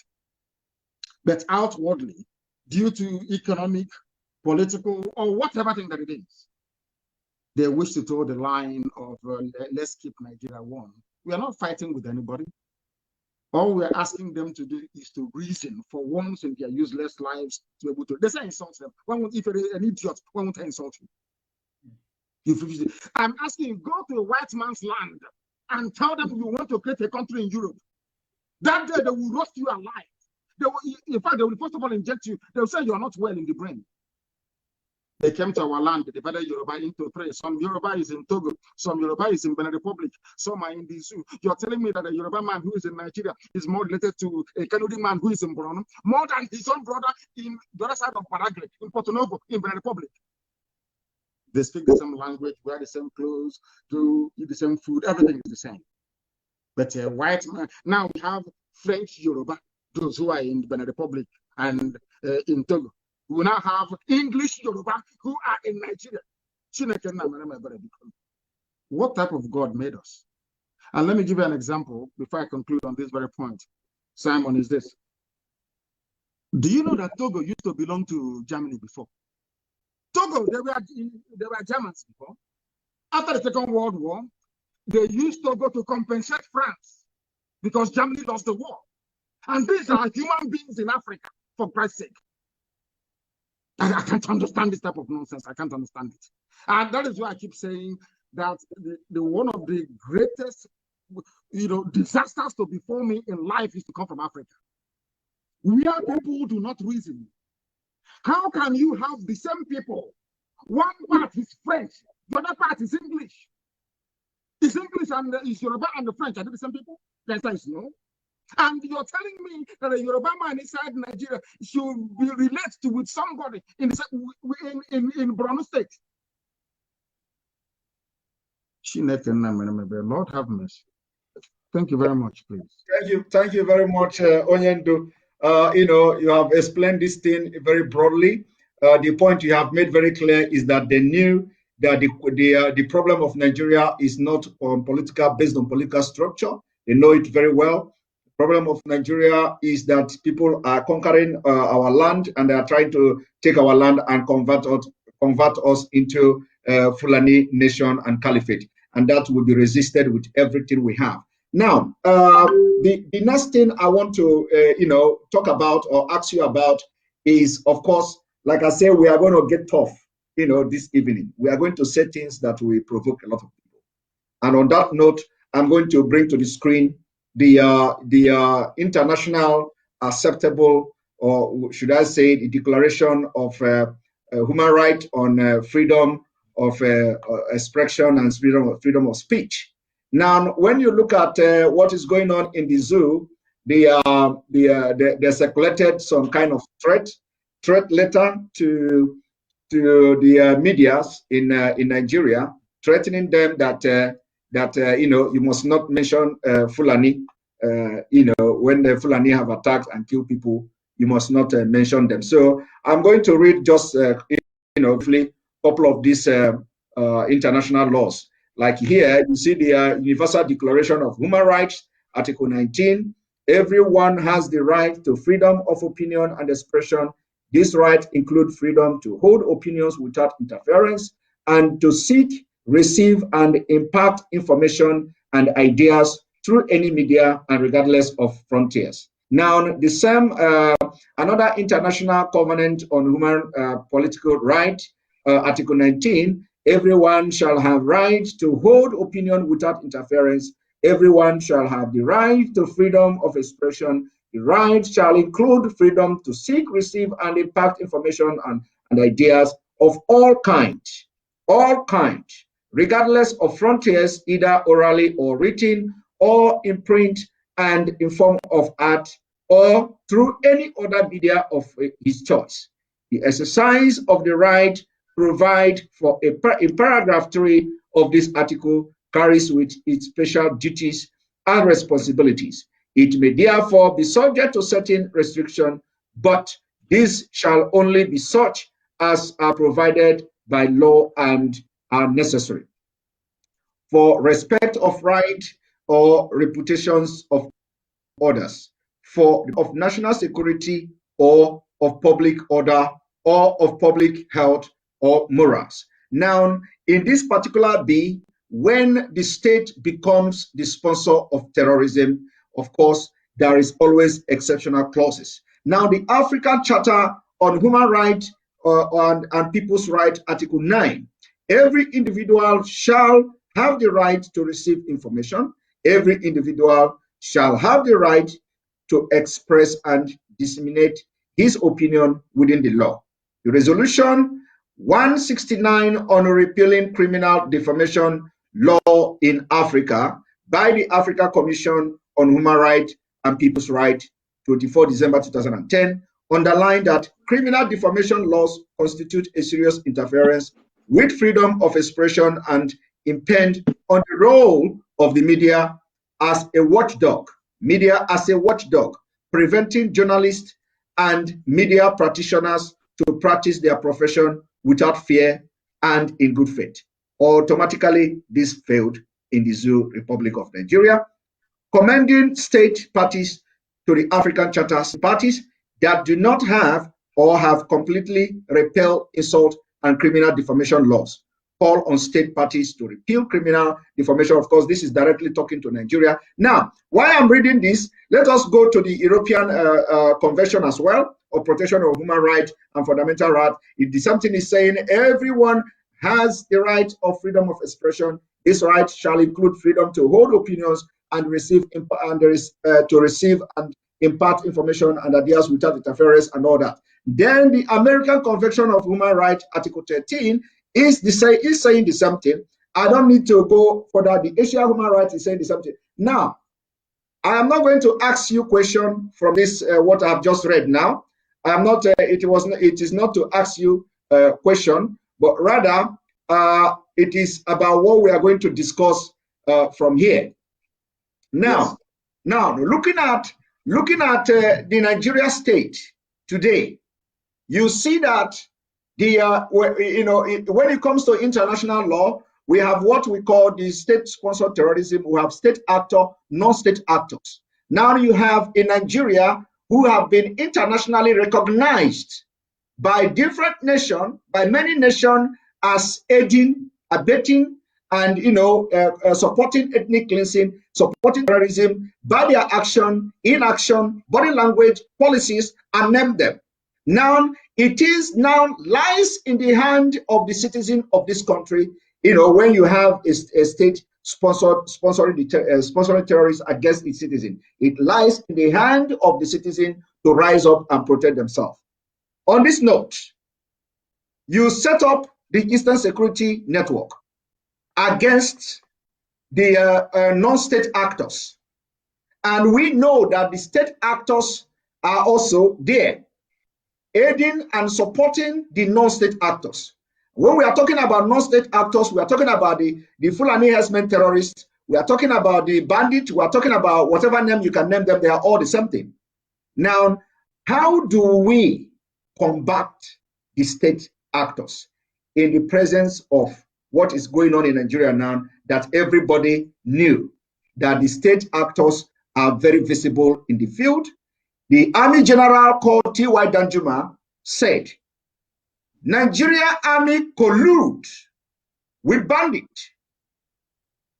But outwardly, due to economic, political, or whatever thing that it is, They wish to toe the line of let's keep Nigeria warm. We are not fighting with anybody. All we're asking them to do is to reason for once in their useless lives to be able to. They say insult them. If you're an idiot, why won't I insult you? I'm asking you, go to a white man's land and tell them you want to create a country in Europe. That day they will roast you alive. They will, in fact, they will first of all inject you. They will say you are not well in the brain. They came to our land, they divided Yoruba into three. Some Yoruba is in Togo, some Yoruba is in Benin Republic, some are in the zoo. You're telling me that a Yoruba man who is in Nigeria is more related to a Canadian man who is in Borno, more than his own brother in the other side of Paraguay, in Porto Novo, in Benin Republic. They speak the same language, wear the same clothes, do eat the same food, everything is the same. But a white man, now we have French Yoruba, those who are in Benin Republic and in Togo. We now have English Yoruba who are in Nigeria. What type of God made us? And let me give you an example before I conclude on this very point. Simon, is this. Do you know that Togo used to belong to Germany before? Togo, they were Germans before. After the Second World War, they used Togo to compensate France because Germany lost the war. And these are human beings in Africa, for Christ's sake. I can't understand this type of nonsense. I can't understand it. And that is why I keep saying that the one of the greatest, disasters to befall me in life is to come from Africa. We are people who do not reason. How can you have the same people? One part is French, the other part is English. Is English and is Yoruba and the French, are they the same people? The answer is no. And you're telling me that a Yoruba man inside Nigeria should be related with somebody in Borno State. Lord have mercy. Thank you very much, please. Thank you very much, Onyendu. You have explained this thing very broadly. The point you have made very clear is that they knew that the problem of Nigeria is not based on political structure. They know it very well. Problem of Nigeria is that people are conquering our land and they are trying to take our land and convert us into Fulani nation and caliphate, and that will be resisted with everything we have. Now, the next thing I want to talk about or ask you about is, of course, like I said, we are going to get tough, this evening. We are going to say things that will provoke a lot of people. And on that note, I'm going to bring to the screen the international acceptable, or should I say, the Declaration of Human Rights on freedom of expression and freedom of speech. Now, when you look at what is going on in the zoo, they circulated some kind of threat letter to the medias in Nigeria, threatening them that you must not mention Fulani. When the Fulani have attacked and killed people, you must not mention them. So I'm going to read just a couple of these international laws. Like here, you see the Universal Declaration of Human Rights, Article 19. Everyone has the right to freedom of opinion and expression. This right includes freedom to hold opinions without interference and to seek, receive, and impart information and ideas through any media and regardless of frontiers. Now, the same, another international covenant on human political right, Article 19, everyone shall have right to hold opinion without interference. Everyone shall have the right to freedom of expression. The right shall include freedom to seek, receive, and impart information and ideas of all kinds, regardless of frontiers, either orally or written, or in print and in form of art, or through any other media of his choice. The exercise of the right provide for in paragraph 3 of this article carries with its special duties and responsibilities. It may therefore be subject to certain restrictions, but these shall only be such as are provided by law and are necessary. For respect of right or reputations of others, of national security or of public order or of public health or morals. Now, in this particular bill, when the state becomes the sponsor of terrorism, of course, there is always exceptional clauses. Now, the African Charter on Human Rights and People's Rights, Article 9, every individual shall have the right to receive information. Every individual shall have the right to express and disseminate his opinion within the law. The resolution 169 on repealing criminal defamation law in Africa by the Africa Commission on Human Rights and People's Rights, 24 December 2010, underlined that criminal defamation laws constitute a serious interference with freedom of expression and impede on the role of the media as a watchdog, preventing journalists and media practitioners to practice their profession without fear and in good faith. Automatically, this failed in the Zoo Republic of Nigeria, commending state parties to the African Charter parties that do not have or have completely repealed insult and criminal defamation laws. Call on state parties to repeal criminal defamation. Of course, this is directly talking to Nigeria. Now, while I'm reading this, let us go to the European Convention as well, of Protection of Human Rights and Fundamental Rights. If something is saying everyone has the right of freedom of expression, this right shall include freedom to hold opinions and receive and impart information and ideas without interference and all that. Then the American Convention of Human Rights, Article 13, is saying the same thing. I don't need to go further. The Asian Human Rights is saying the same thing. Now, I am not going to ask you a question from this what I've just read now. I am not. It is not to ask you a question, but rather it is about what we are going to discuss from here. Now, looking at the Nigeria state today, you see that when it comes to international law, we have what we call the state-sponsored terrorism. We have state actor, non-state actors. Now you have in Nigeria who have been internationally recognized by different nations, by many nations, as aiding, abetting, and supporting ethnic cleansing, supporting terrorism by their action, inaction, body language, policies, and name them. Now it lies in the hand of the citizen of this country. When you have a state sponsoring terrorists against its citizen, it lies in the hand of the citizen to rise up and protect themselves. On this note, you set up the Eastern Security Network against the non-state actors. And we know that the state actors are also there, aiding and supporting the non-state actors. When we are talking about non-state actors, we are talking about the Fulani herdsmen terrorists, we are talking about the bandits, we are talking about whatever name you can name them, they are all the same thing. Now, how do we combat the state actors in the presence of what is going on in Nigeria now, that everybody knew that the state actors are very visible in the field? The Army General called T.Y. Danjuma said, Nigeria Army collude with bandits.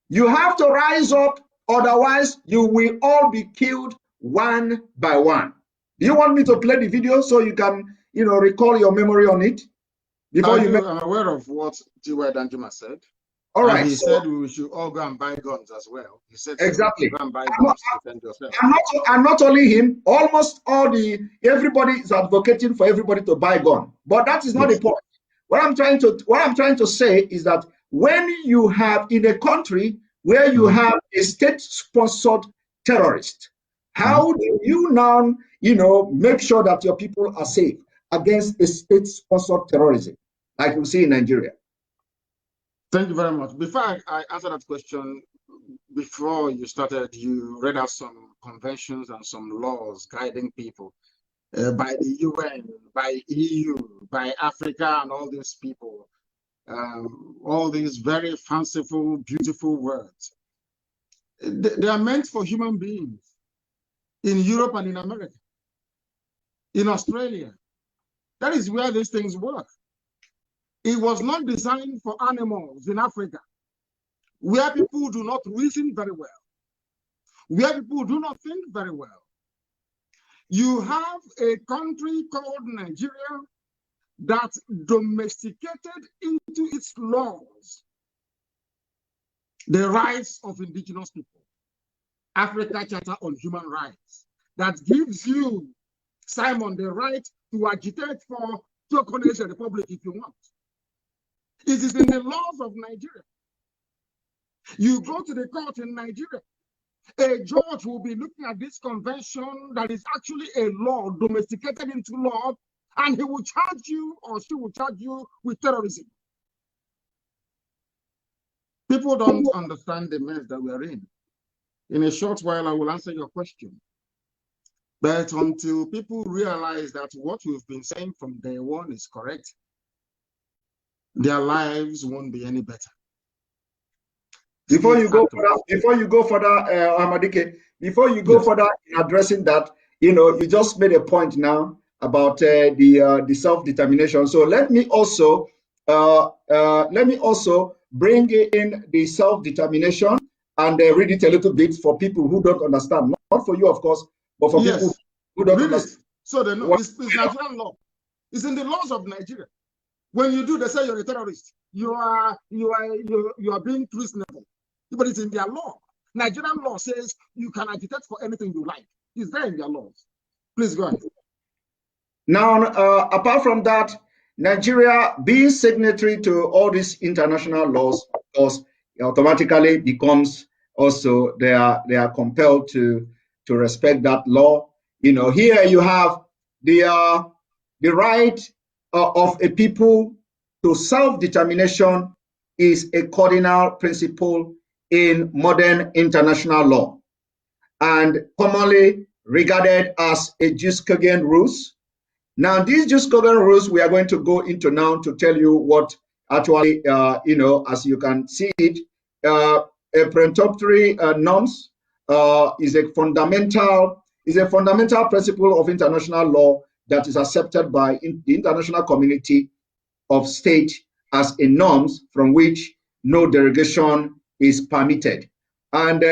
You have to rise up, otherwise you will all be killed one by one. Do you want me to play the video so you can, recall your memory on it? I'm aware of what T.Y. Danjuma said. All right. And he said we should all go and buy guns as well. He said exactly. Go and buy guns to defend yourself. And not only him, almost everybody is advocating for everybody to buy gun. But that is not the point. What I'm trying to say is that when you have in a country where you have a state-sponsored terrorist, how do you now, make sure that your people are safe against a state-sponsored terrorism, like you see in Nigeria? Thank you very much. Before I answer that question, before you started, you read out some conventions and some laws guiding people by the UN, by EU, by Africa, and all these people. All these very fanciful, beautiful words. They are meant for human beings in Europe and in America, in Australia. That is where these things work. It was not designed for animals in Africa, where people do not reason very well, where people do not think very well. You have a country called Nigeria that domesticated into its laws the rights of indigenous people. Africa Charter on Human Rights that gives you, Simon, the right to agitate for Tokonese Republic if you want. It is in the laws of Nigeria. You go to the court in Nigeria, a judge will be looking at this convention that is actually a law domesticated into law, and he will charge you or she will charge you with terrorism. People don't understand the mess that we are in. In a short while, I will answer your question. But until people realize that what we've been saying from day one is correct, their lives won't be any better. Before you go further, Amadike, before you go further in addressing that, you just made a point now about the self-determination. So let me also bring in the self-determination and read it a little bit for people who don't understand. Not for you, of course, but for people who don't understand. So they know it's Nigerian law. It's in the laws of Nigeria. When you do, they say you're a terrorist. You are being treasonable. But it's in their law. Nigerian law says you can agitate for anything you like. It's there in their laws. Please go ahead. Now, apart from that, Nigeria being signatory to all these international laws, of course, automatically becomes also they are compelled to respect that law. Here you have the right of a people to self-determination is a cardinal principle in modern international law and commonly regarded as a jus cogens rules. Now, these jus cogens rules we are going to go into now to tell you what actually, as you can see it, a peremptory norms is a fundamental principle of international law that is accepted by the international community of state as a norms from which no derogation is permitted. And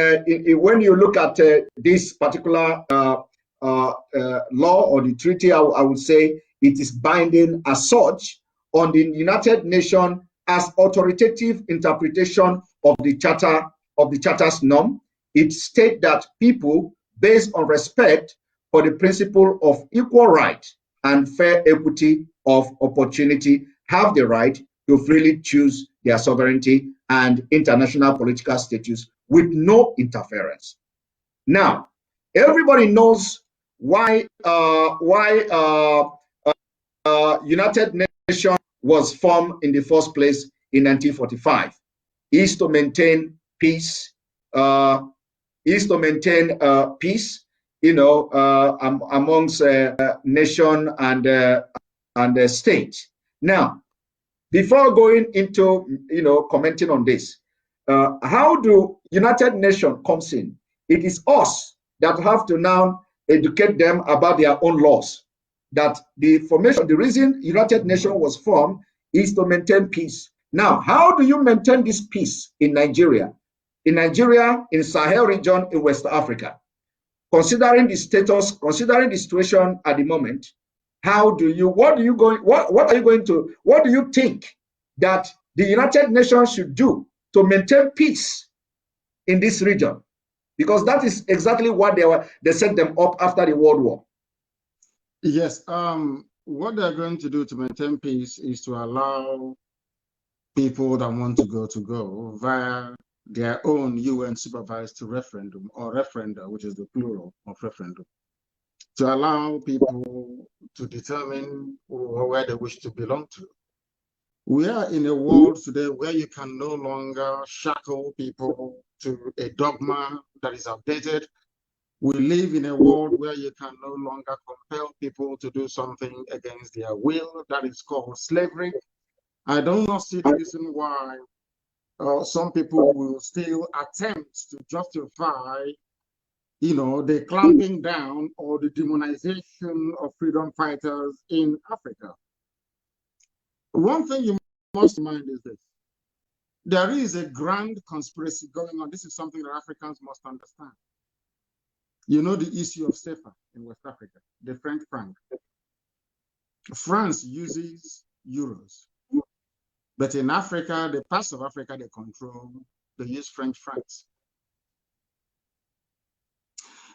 when you look at this particular law or the treaty, I would say it is binding as such on the United Nations as authoritative interpretation of the charter's norm. It states that people, based on respect for the principle of equal right and fair equity of opportunity, have the right to freely choose their sovereignty and international political status with no interference. Now, everybody knows why United Nations was formed in the first place in 1945. Is to maintain peace. Peace, amongst nation and state. Now, before going into commenting on this, how do United Nations comes in? It is us that have to now educate them about their own laws. That the reason United Nations was formed is to maintain peace. Now, how do you maintain this peace in Nigeria? In Nigeria, in Sahel region, in West Africa, considering the situation at the moment, what do you think that the United Nations should do to maintain peace in this region? Because that is exactly what they set them up after the World War. Yes, what they're going to do to maintain peace is to allow people that want to go via their own UN supervised referendum or referenda, which is the plural of referendum, to allow people to determine where they wish to belong to. We are in a world today where you can no longer shackle people to a dogma that is outdated. We live in a world where you can no longer compel people to do something against their will. That is called slavery. I do not see the reason why some people will still attempt to justify, the clamping down or the demonization of freedom fighters in Africa. One thing you must mind is this. There is a grand conspiracy going on. This is something that Africans must understand. You know the issue of CFA in West Africa, the French franc. France uses euros. But in Africa, the parts of Africa they control, they use French francs.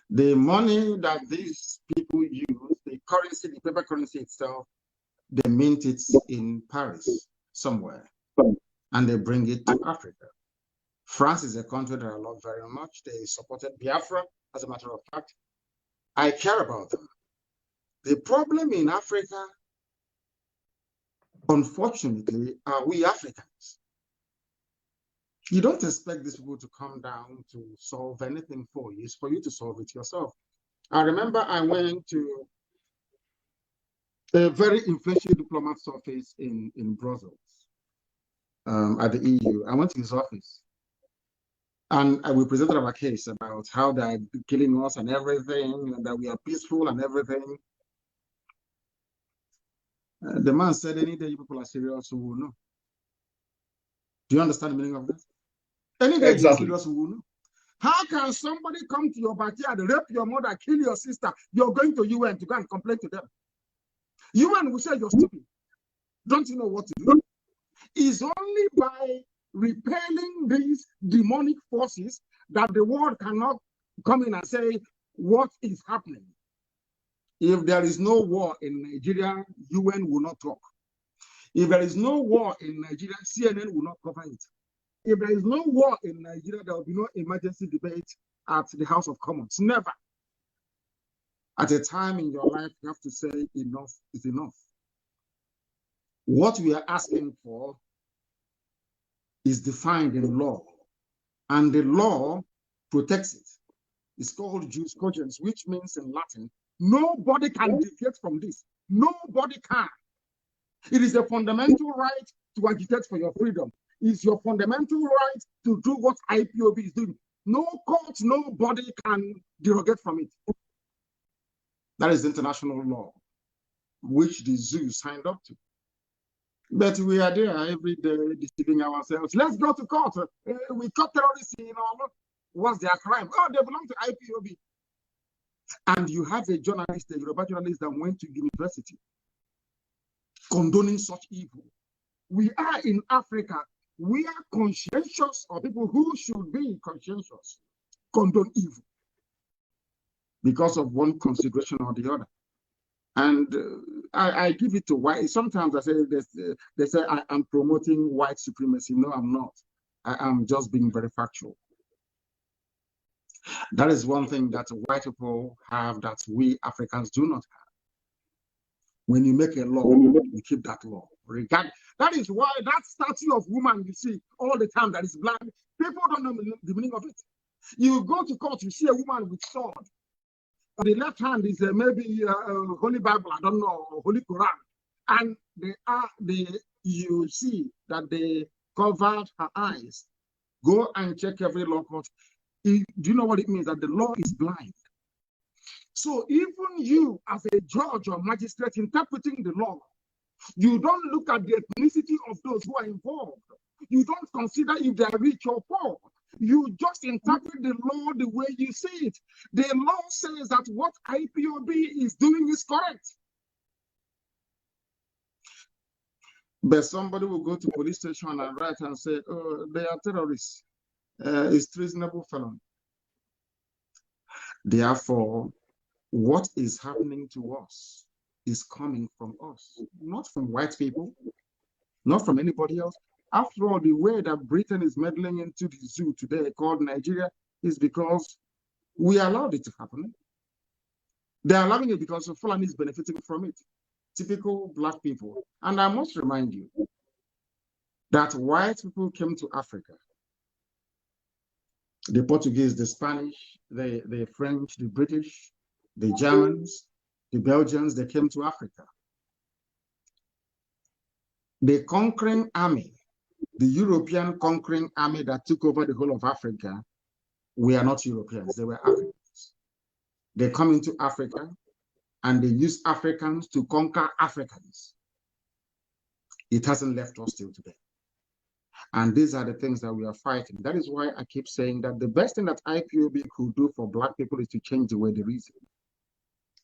The money that these people use, the currency, the paper currency itself, they mint it in Paris somewhere, and they bring it to Africa. France is a country that I love very much. They supported Biafra, as a matter of fact. I care about them. The problem in Africa, unfortunately, are we Africans. You don't expect these people to come down to solve anything for you. It's for you to solve it yourself. I remember I went to a very influential diplomat's office in Brussels, at the EU. I went to his office. And we presented our case about how they're killing us and everything, and that we are peaceful and everything. The man said, any day you people are serious, we will know. Do you understand the meaning of that? Any day you're serious, we will know. How can somebody come to your backyard, rape your mother, kill your sister? You're going to UN to go and complain to them. UN will say you're stupid. Don't you know what to do? It's only by repelling these demonic forces that the world cannot come in and say what is happening. If there is no war in Nigeria, UN will not talk. If there is no war in Nigeria, CNN will not cover it. If there is no war in Nigeria, there will be no emergency debate at the House of Commons. Never. At a time in your life, you have to say enough is enough. What we are asking for is defined in law, and the law protects it. It's called jus cogens, which means in Latin, nobody can deviate from this. Nobody can. It is a fundamental right to agitate for your freedom. It's your fundamental right to do what IPOB is doing. No court, nobody can derogate from it. That is international law, which the zoo signed up to. But we are there every day deceiving ourselves. Let's go to court. We caught terrorists in our, what's their crime? Oh, they belong to IPOB. And you have a journalist, a Yoruba journalist that went to university condoning such evil. We are in Africa. We are conscientious, or people who should be conscientious, condone evil because of one consideration or the other. And I give it to white. Sometimes I say they say I am promoting white supremacy. No, I'm not. I am just being very factual. That is one thing that white people have that we Africans do not have. When you make a law, you keep that law. That is why that statue of woman you see all the time that is black, people don't know the meaning of it. You go to court, you see a woman with sword. On the left hand is maybe Holy Bible, I don't know, or Holy Quran. And you see that they covered her eyes. Go and check every law court. Do you know what it means? That the law is blind. So even you as a judge or magistrate interpreting the law, you don't look at the ethnicity of those who are involved. You don't consider if they are rich or poor. You just interpret the law the way you see it. The law says that what IPOB is doing is correct. But somebody will go to police station and write and say, oh, they are terrorists. It's treasonable felony. Therefore, what is happening to us is coming from us, not from white people, not from anybody else. After all, the way that Britain is meddling into the zoo today called Nigeria is because we allowed it to happen. They're allowing it because Fulani is benefiting from it. Typical black people. And I must remind you that white people came to Africa. The Portuguese, the Spanish, the French, the British, the Germans, the Belgians, they came to Africa. The conquering army, the European conquering army that took over the whole of Africa, we are not Europeans, they were Africans. They come into Africa and they use Africans to conquer Africans. It hasn't left us till today. And these are the things that we are fighting. That is why I keep saying that the best thing that IPOB could do for Black people is to change the way they reason.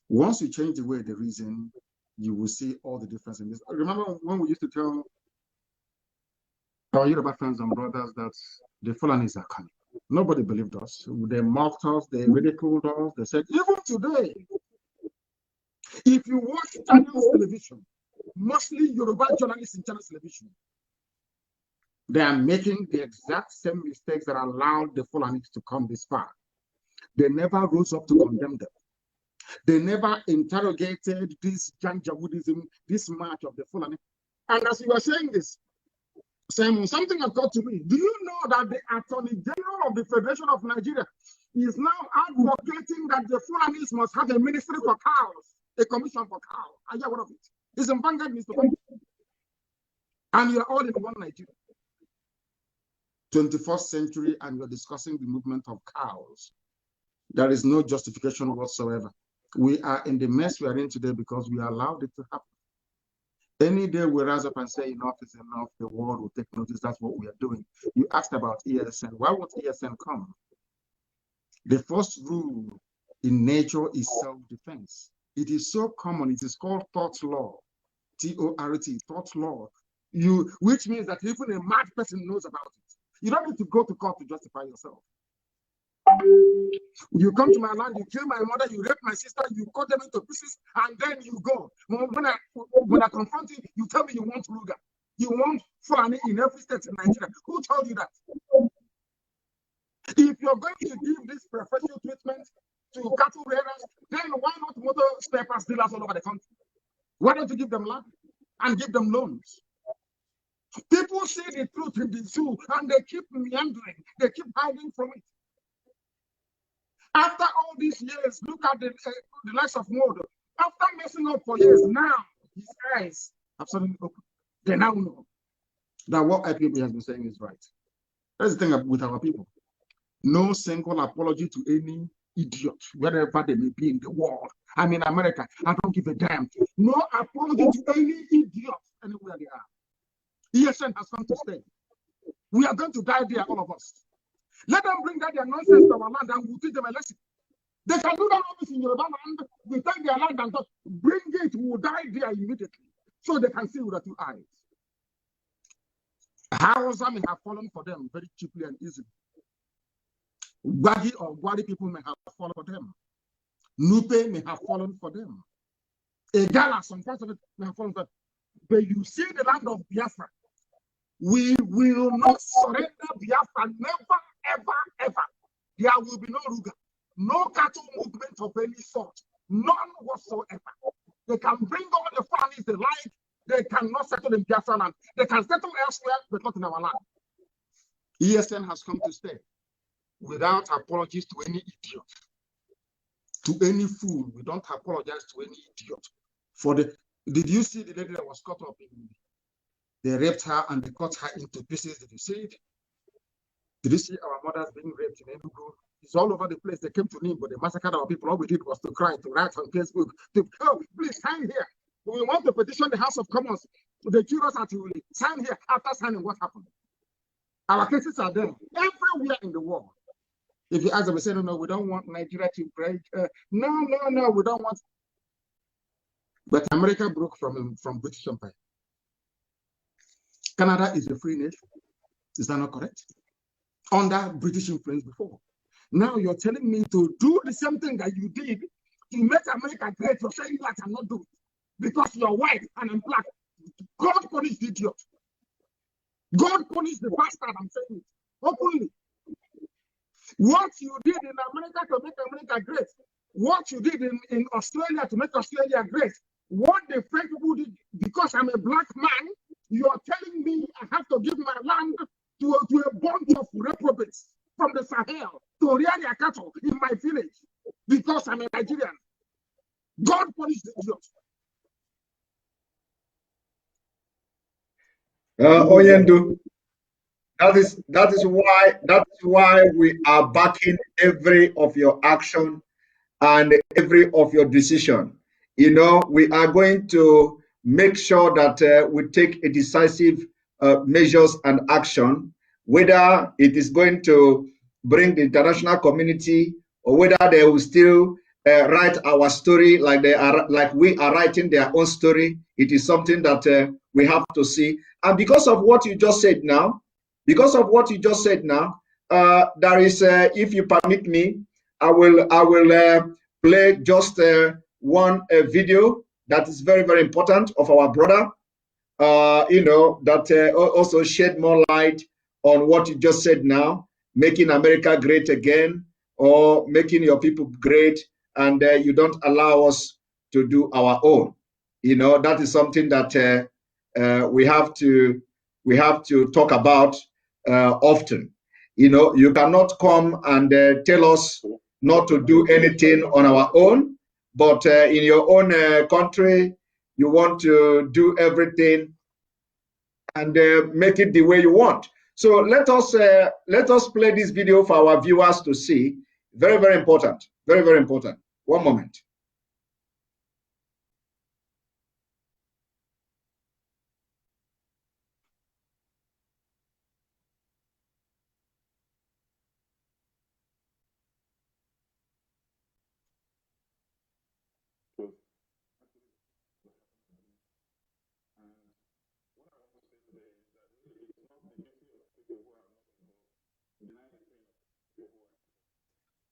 Once you change the way they reason, you will see all the difference in this. Remember when we used to tell our Yoruba friends and brothers that the Fulanis are coming? Nobody believed us. They mocked us, they ridiculed us. They said, even today, if you watch Channels television, mostly Yoruba journalists in Channels television, they are making the exact same mistakes that allowed the Fulanis to come this far. They never rose up to condemn them. They never interrogated this Janjaweedism, this march of the Fulani. And as you were saying this, Simon, something occurred to me. Do you know that the Attorney General of the Federation of Nigeria is now advocating that the Fulanis must have a ministry for cows, a commission for cows? Are you aware of it? It's in Vanguard, Mr. And you're all in one Nigeria. 21st century, and you're discussing the movement of cows. There is no justification whatsoever. We are in the mess we are in today because we allowed it to happen. Any day we rise up and say enough is enough, the world will take notice. That's what we are doing. You asked about ESN. Why would ESN come? The first rule in nature is self-defense. It is so common. It is called tort law. T-O-R-T, tort law. Which means that even a mad person knows about it. You don't need to go to court to justify yourself. You come to my land, you kill my mother, you rape my sister, you cut them into pieces, and then you go. When I confront you, you tell me you want Ruga. You want Fulani in every state in Nigeria. Who told you that? If you're going to give this preferential treatment to cattle raiders, then why not motor spare parts dealers all over the country? Why don't you give them land and give them loans? People see the truth in the zoo and they keep meandering, they keep hiding from it. After all these years, look at the likes of Modo. After messing up for years, now his eyes have suddenly opened. They now know that what IPOB has been saying is right. That's the thing with our people. No single apology to any idiot, wherever they may be in the world. I'm in America, I don't give a damn. No apology to any idiot anywhere they are. ESN has come to stay. We are going to die there, all of us. Let them bring that their nonsense to our land and we'll teach them a lesson. They can do that always in Yoruba land. We take their land and bring it, we'll die there immediately. So they can see with their two eyes. Hausa may have fallen for them very cheaply and easily. Gwagi or Gwari people may have fallen for them. Nupe may have fallen for them. Egala, some parts of it may have fallen for them. But you see the land of Biafra. We will not surrender Biafra, never, ever, ever. There will be no Ruga, no cattle movement of any sort, none whatsoever. They can bring all the families they like, they cannot settle in Biafra land. They can settle elsewhere, but not in our land. ESN has come to stay without apologies to any idiot, to any fool. We don't apologize to any idiot. Did you see the lady that was caught up in? They raped her and they cut her into pieces. Did you see it? Did you see our mothers being raped in Enugu? It's all over the place. They came to Nim, but they massacred our people. All we did was to cry, to write on Facebook, oh, please sign here. We want to petition the House of Commons. They accuse us at Uli. Sign here. After signing, what happened? Our cases are there everywhere in the world. If you ask them, they say, no, we don't want Nigeria to break. No, we don't want. But America broke from British Empire. Canada is a free nation. Is that not correct? Under British influence before. Now you're telling me to do the same thing that you did to make America great. You're saying I cannot do it because you're white and I'm black. God punish the idiot. God punish the bastard. I'm saying it openly. What you did in America to make America great, what you did in Australia to make Australia great, what the French people did because I'm a black man, you are telling me I have to give my land to a bunch of reprobates from the Sahel to rear their cattle in my village because I'm a Nigerian. God punish the idiot. Oyendu, that is why we are backing every of your action and every of your decision. You know, we are going to make sure that we take a decisive measures and action, whether it is going to bring the international community or whether they will still write our story like we are writing their own story. It is something that we have to see. And because of what you just said now, there is, if you permit me, I will play just one video that is very, very important of our brother, that also shed more light on what you just said now, making America great again, or making your people great, and you don't allow us to do our own. That is something that we have to talk about often. You cannot come and tell us not to do anything on our own, but in your own country, you want to do everything and make it the way you want. So let us play this video for our viewers to see. Very, very important. Very, very important. One moment.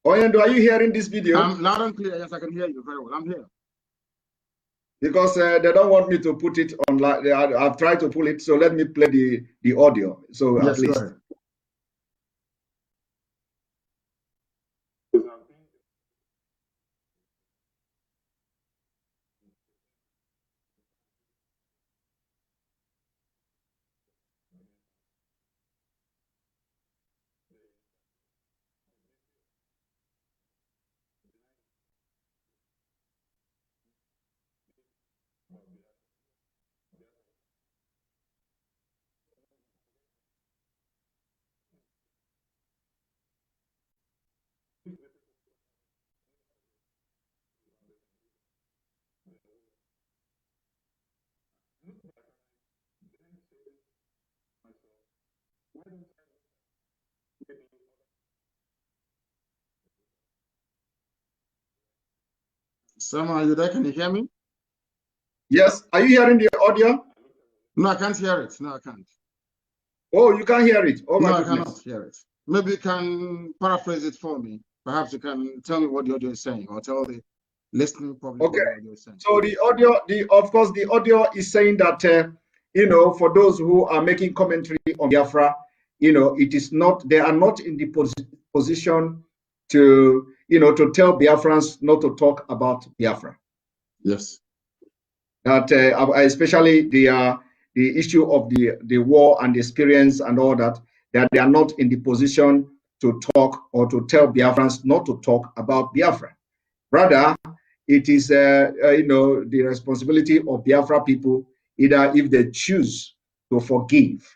Oyendo, are you hearing this video? I'm loud and clear. Yes, I can hear you very well. I'm here. Because they don't want me to put it online. I've tried to pull it, so let me play the audio. So yes, at least. go ahead. Sam, are you there? Can you hear me? Yes. Are you hearing the audio? No, I can't hear it. No, I can't. Oh, you can't hear it? Oh, no, my I goodness. cannot hear it. Maybe you can paraphrase it for me. Perhaps you can tell me what the audio is saying, or tell the listening public what the audio is saying. So the audio, of course, the audio is saying that, for those who are making commentary on Biafra, it is not, they are not in the position to, to tell Biafrans not to talk about Biafra. Yes. That especially the issue of the war and the experience and all that they are not in the position to talk or to tell Biafrans not to talk about Biafra. Rather, it is the responsibility of Biafra people, either if they choose to forgive.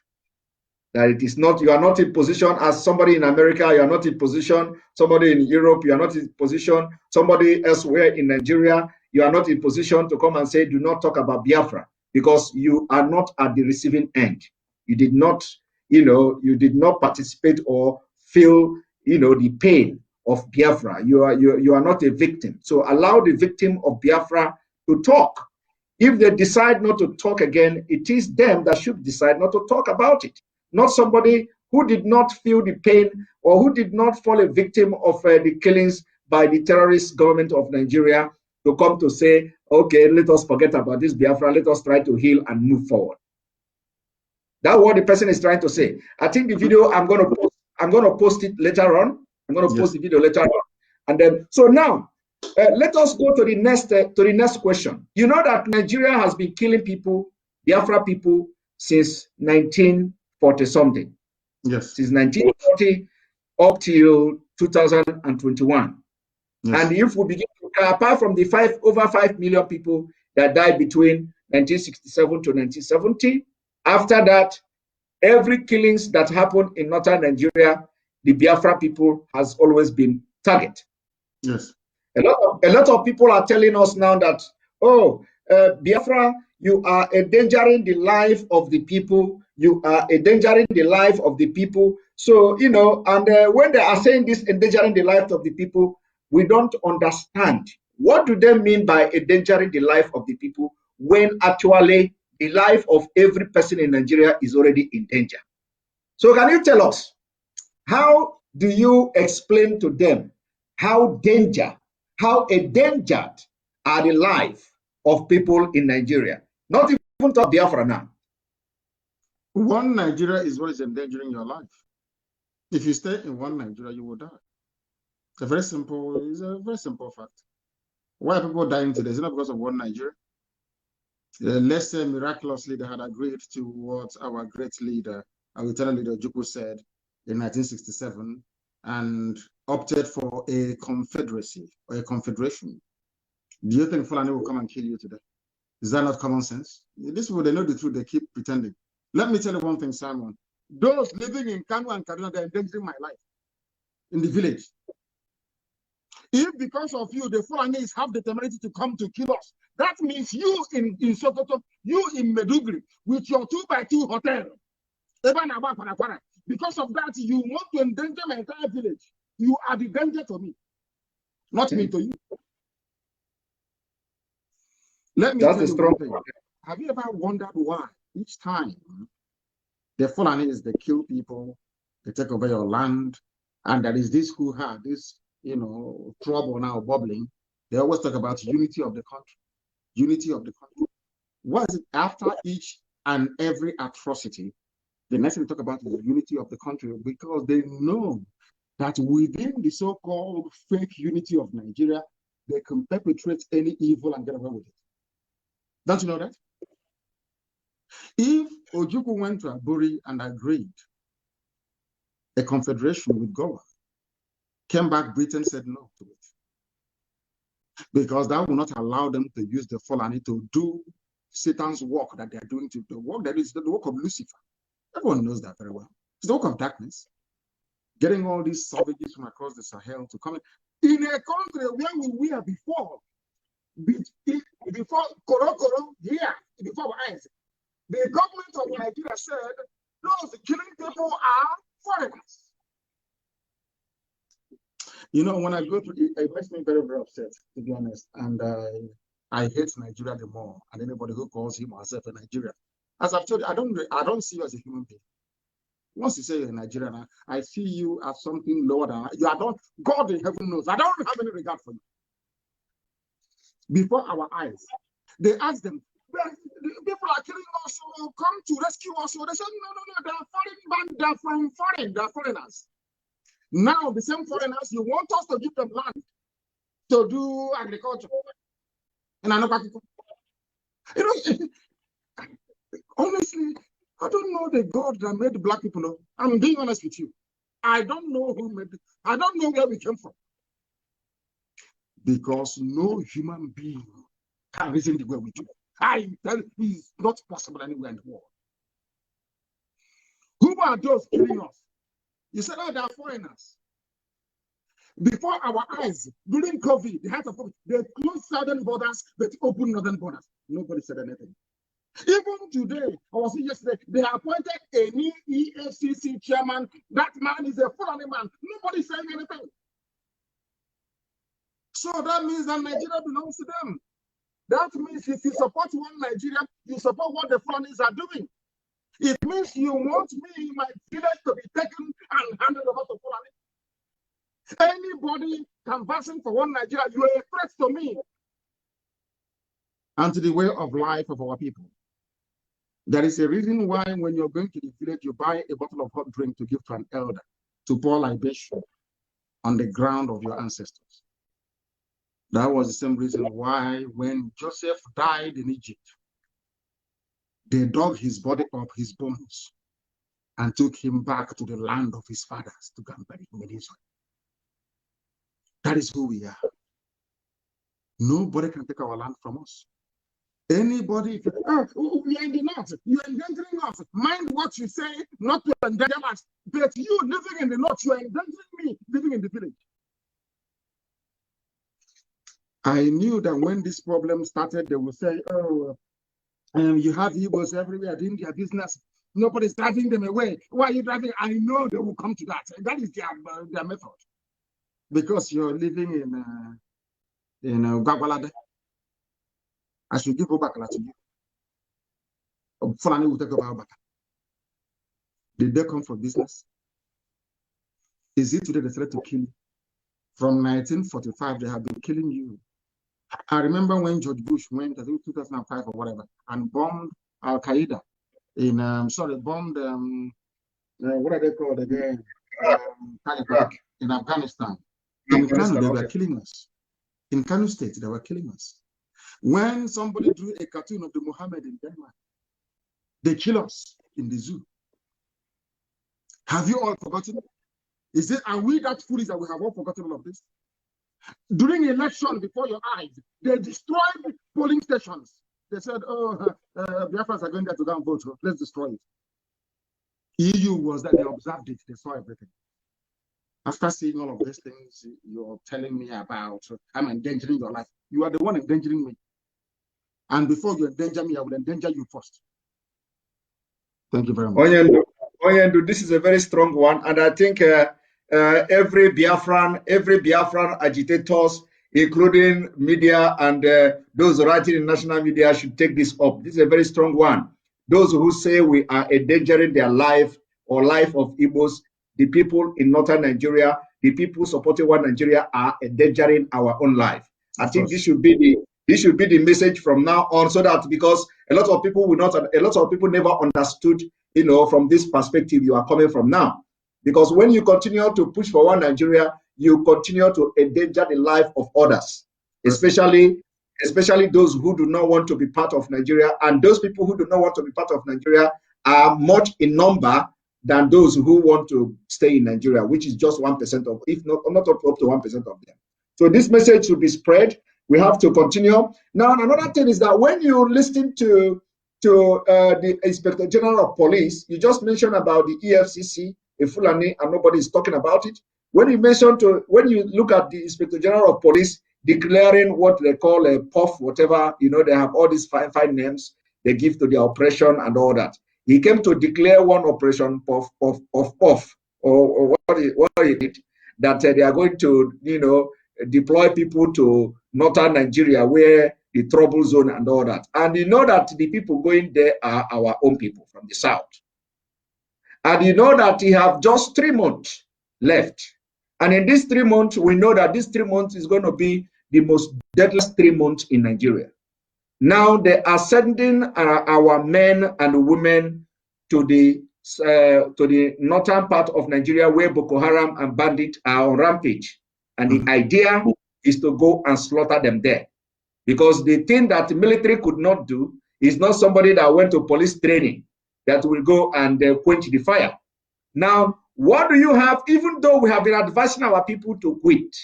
That it is not, you are not in position as somebody in America, you are not in position, somebody in Europe, you are not in position, somebody elsewhere in Nigeria, you are not in position to come and say, do not talk about Biafra, because you are not at the receiving end. You did not, you did not participate or feel, the pain of Biafra. You are not a victim. So allow the victim of Biafra to talk. If they decide not to talk again, it is them that should decide not to talk about it. Not somebody who did not feel the pain or who did not fall a victim of the killings by the terrorist government of Nigeria to come to say, okay, let us forget about this Biafra, let us try to heal and move forward. That's what the person is trying to say. I think the video I'm going to post it later on. I'm going to post the video later on. And then, so now, let us go to the next question. You know that Nigeria has been killing people, Biafra people, since 1940 something. Yes. Since 1940 up till 2021. Yes. And if we begin to, apart from the over 5 million people that died between 1967 to 1970, after that, every killings that happened in northern Nigeria, the Biafra people has always been target. Yes. A lot of people are telling us now that, oh, Biafra, you are endangering the life of the people. You are endangering the life of the people. So, you know, and when they are saying this, endangering the life of the people, we don't understand. What do they mean by endangering the life of the people when actually the life of every person in Nigeria is already in danger? So can you tell us, how do you explain to them how endangered are the life of people in Nigeria? Not even talk Biafra now. One Nigeria is what is endangering your life. If you stay in one Nigeria, you will die. It's a very simple fact. Why are people dying today? Is it not because of one Nigeria? Let's say miraculously they had agreed to what our great leader, our eternal leader Ojukwu said in 1967 and opted for a confederacy or a confederation. Do you think Fulani will come and kill you today? Is that not common sense? These people, they know the truth, they keep pretending. Let me tell you one thing, Simon. Those living in Kanu and Kaduna, they're endangering my life in the village. If because of you, the Fulanis have the temerity to come to kill us, that means you in Sokoto, you in Medugri, with your 2x2 hotel, because of that, you want to endanger my entire village. You are the danger to me, not me to you. Let me tell you one thing. Have you ever wondered why each time the Fulanis, they kill people, they take over your land, and there is this who had this, you know, trouble now bubbling? They always talk about unity of the country. Unity of the country. What is it after each and every atrocity? The next thing they talk about is the unity of the country, because they know that within the so-called fake unity of Nigeria, they can perpetrate any evil and get away with it. Don't you know that? If Ojukwu went to Aburi and agreed a confederation with Goa, came back, Britain said no to it, because that will not allow them to use the Fulani to do Satan's work that they are doing, to the work that is the work of Lucifer. Everyone knows that very well. It's the work of darkness. Getting all these savages from across the Sahel to come in a country where we were before Koro here, before our eyes. The government of Nigeria said those killing people are foreigners. You know, when I go to it makes me very, very upset, to be honest. And I hate Nigeria the more, and anybody who calls him or herself a Nigerian. As I've told you, I don't see you as a human being. Once you say you're a Nigerian, I see you as something lower than you. God in heaven knows. I don't have any regard for you. Before our eyes, they asked them, people are killing us, so come to rescue us. So they said, no, they are foreign, they're from foreign, they're foreigners. Now, the same foreigners, you want us to give them land to do agriculture. And you know, honestly, I don't know the God that made black people. I'm being honest with you. I don't know who made it. I don't know where we came from. Because no human being can reason the way we do. I tell you, it's not possible anywhere in the world. Who are those killing us? You said, oh, they are foreigners. Before our eyes, during COVID, the height of COVID, they closed southern borders, but opened northern borders. Nobody said anything. Even today, I was yesterday, they appointed a new EFCC chairman. That man is a Fulani man. Nobody saying anything. So that means that Nigeria belongs to them. That means if you support one Nigeria, you support what the Fulanis are doing. It means you want me, my village, to be taken and handed over to Fulani. Anybody canvassing for one Nigeria, you are a threat to me and to the way of life of our people. There is a reason why when you're going to the village, you buy a bottle of hot drink to give to an elder, to pour libation on the ground of your ancestors. That was the same reason why when Joseph died in Egypt, they dug his body up, his bones, and took him back to the land of his fathers to go and bury him in Israel. That is who we are. Nobody can take our land from us. Anybody, we are in the north, you are endangering us. Mind what you say, not to endanger us. But you living in the north, you are endangering me living in the village. I knew that when this problem started, they would say, oh, You have Igbos everywhere doing their business. Nobody's driving them away. Why are you driving? I know they will come to that. That is their method. Because you're living in Gwagwalada. I should give Obakala to you. Fulani will take over Obakala. Did they come for business? Is it today the threat to kill you? From 1945, they have been killing you. I remember when George Bush went, I think 2005 or whatever, and bombed Al Qaeda in, bombed, what are they called again? In Afghanistan. In Kanu, they were killing us. In Kanu State, they were killing us. When somebody drew a cartoon of the Muhammad in Denmark, they kill us in the zoo. Have you all forgotten? Are we that foolish that we have all forgotten all of this? During election before your eyes, they destroyed polling stations. They said, Biafrans are going there to go and vote. Let's destroy it. EU was that they observed it. They saw everything. After seeing all of these things you're telling me about, I'm endangering your life. You are the one endangering me. And before you endanger me, I will endanger you first. Thank you very much. Oyendu, this is a very strong one. And I think every Biafran agitators, including media and those writing in national media, should take this up. This is a very strong one. Those who say we are endangering their life or life of Igbos, the people in northern Nigeria, the people supporting one Nigeria are endangering our own life. I think this should be the message from now on, so that because a lot of people never understood, from this perspective you are coming from now. Because when you continue to push for one Nigeria, you continue to endanger the life of others, especially those who do not want to be part of Nigeria. And those people who do not want to be part of Nigeria are much in number than those who want to stay in Nigeria, which is just 1% of, if not up to 1% of them. So this message should be spread. We have to continue. Now, another thing is that when you listen to the Inspector General of Police, you just mentioned about the EFCC, a Fulani, and nobody is talking about it. When you look at the Inspector General of Police declaring what they call a POF, whatever, they have all these fine names they give to their operation and all that. He came to declare one operation POF, or what he did, that they are going to, deploy people to northern Nigeria where the trouble zone and all that. And you know that the people going there are our own people from the south. And you know that he have just 3 months left. And in these 3 months, we know that this 3 months is going to be the most deadliest 3 months in Nigeria. Now they are sending our men and women to the northern part of Nigeria where Boko Haram and bandits are on rampage. And the idea is to go and slaughter them there. Because the thing that the military could not do is not somebody that went to police training that will go and quench the fire. Now, what do you have, even though we have been advising our people to quit?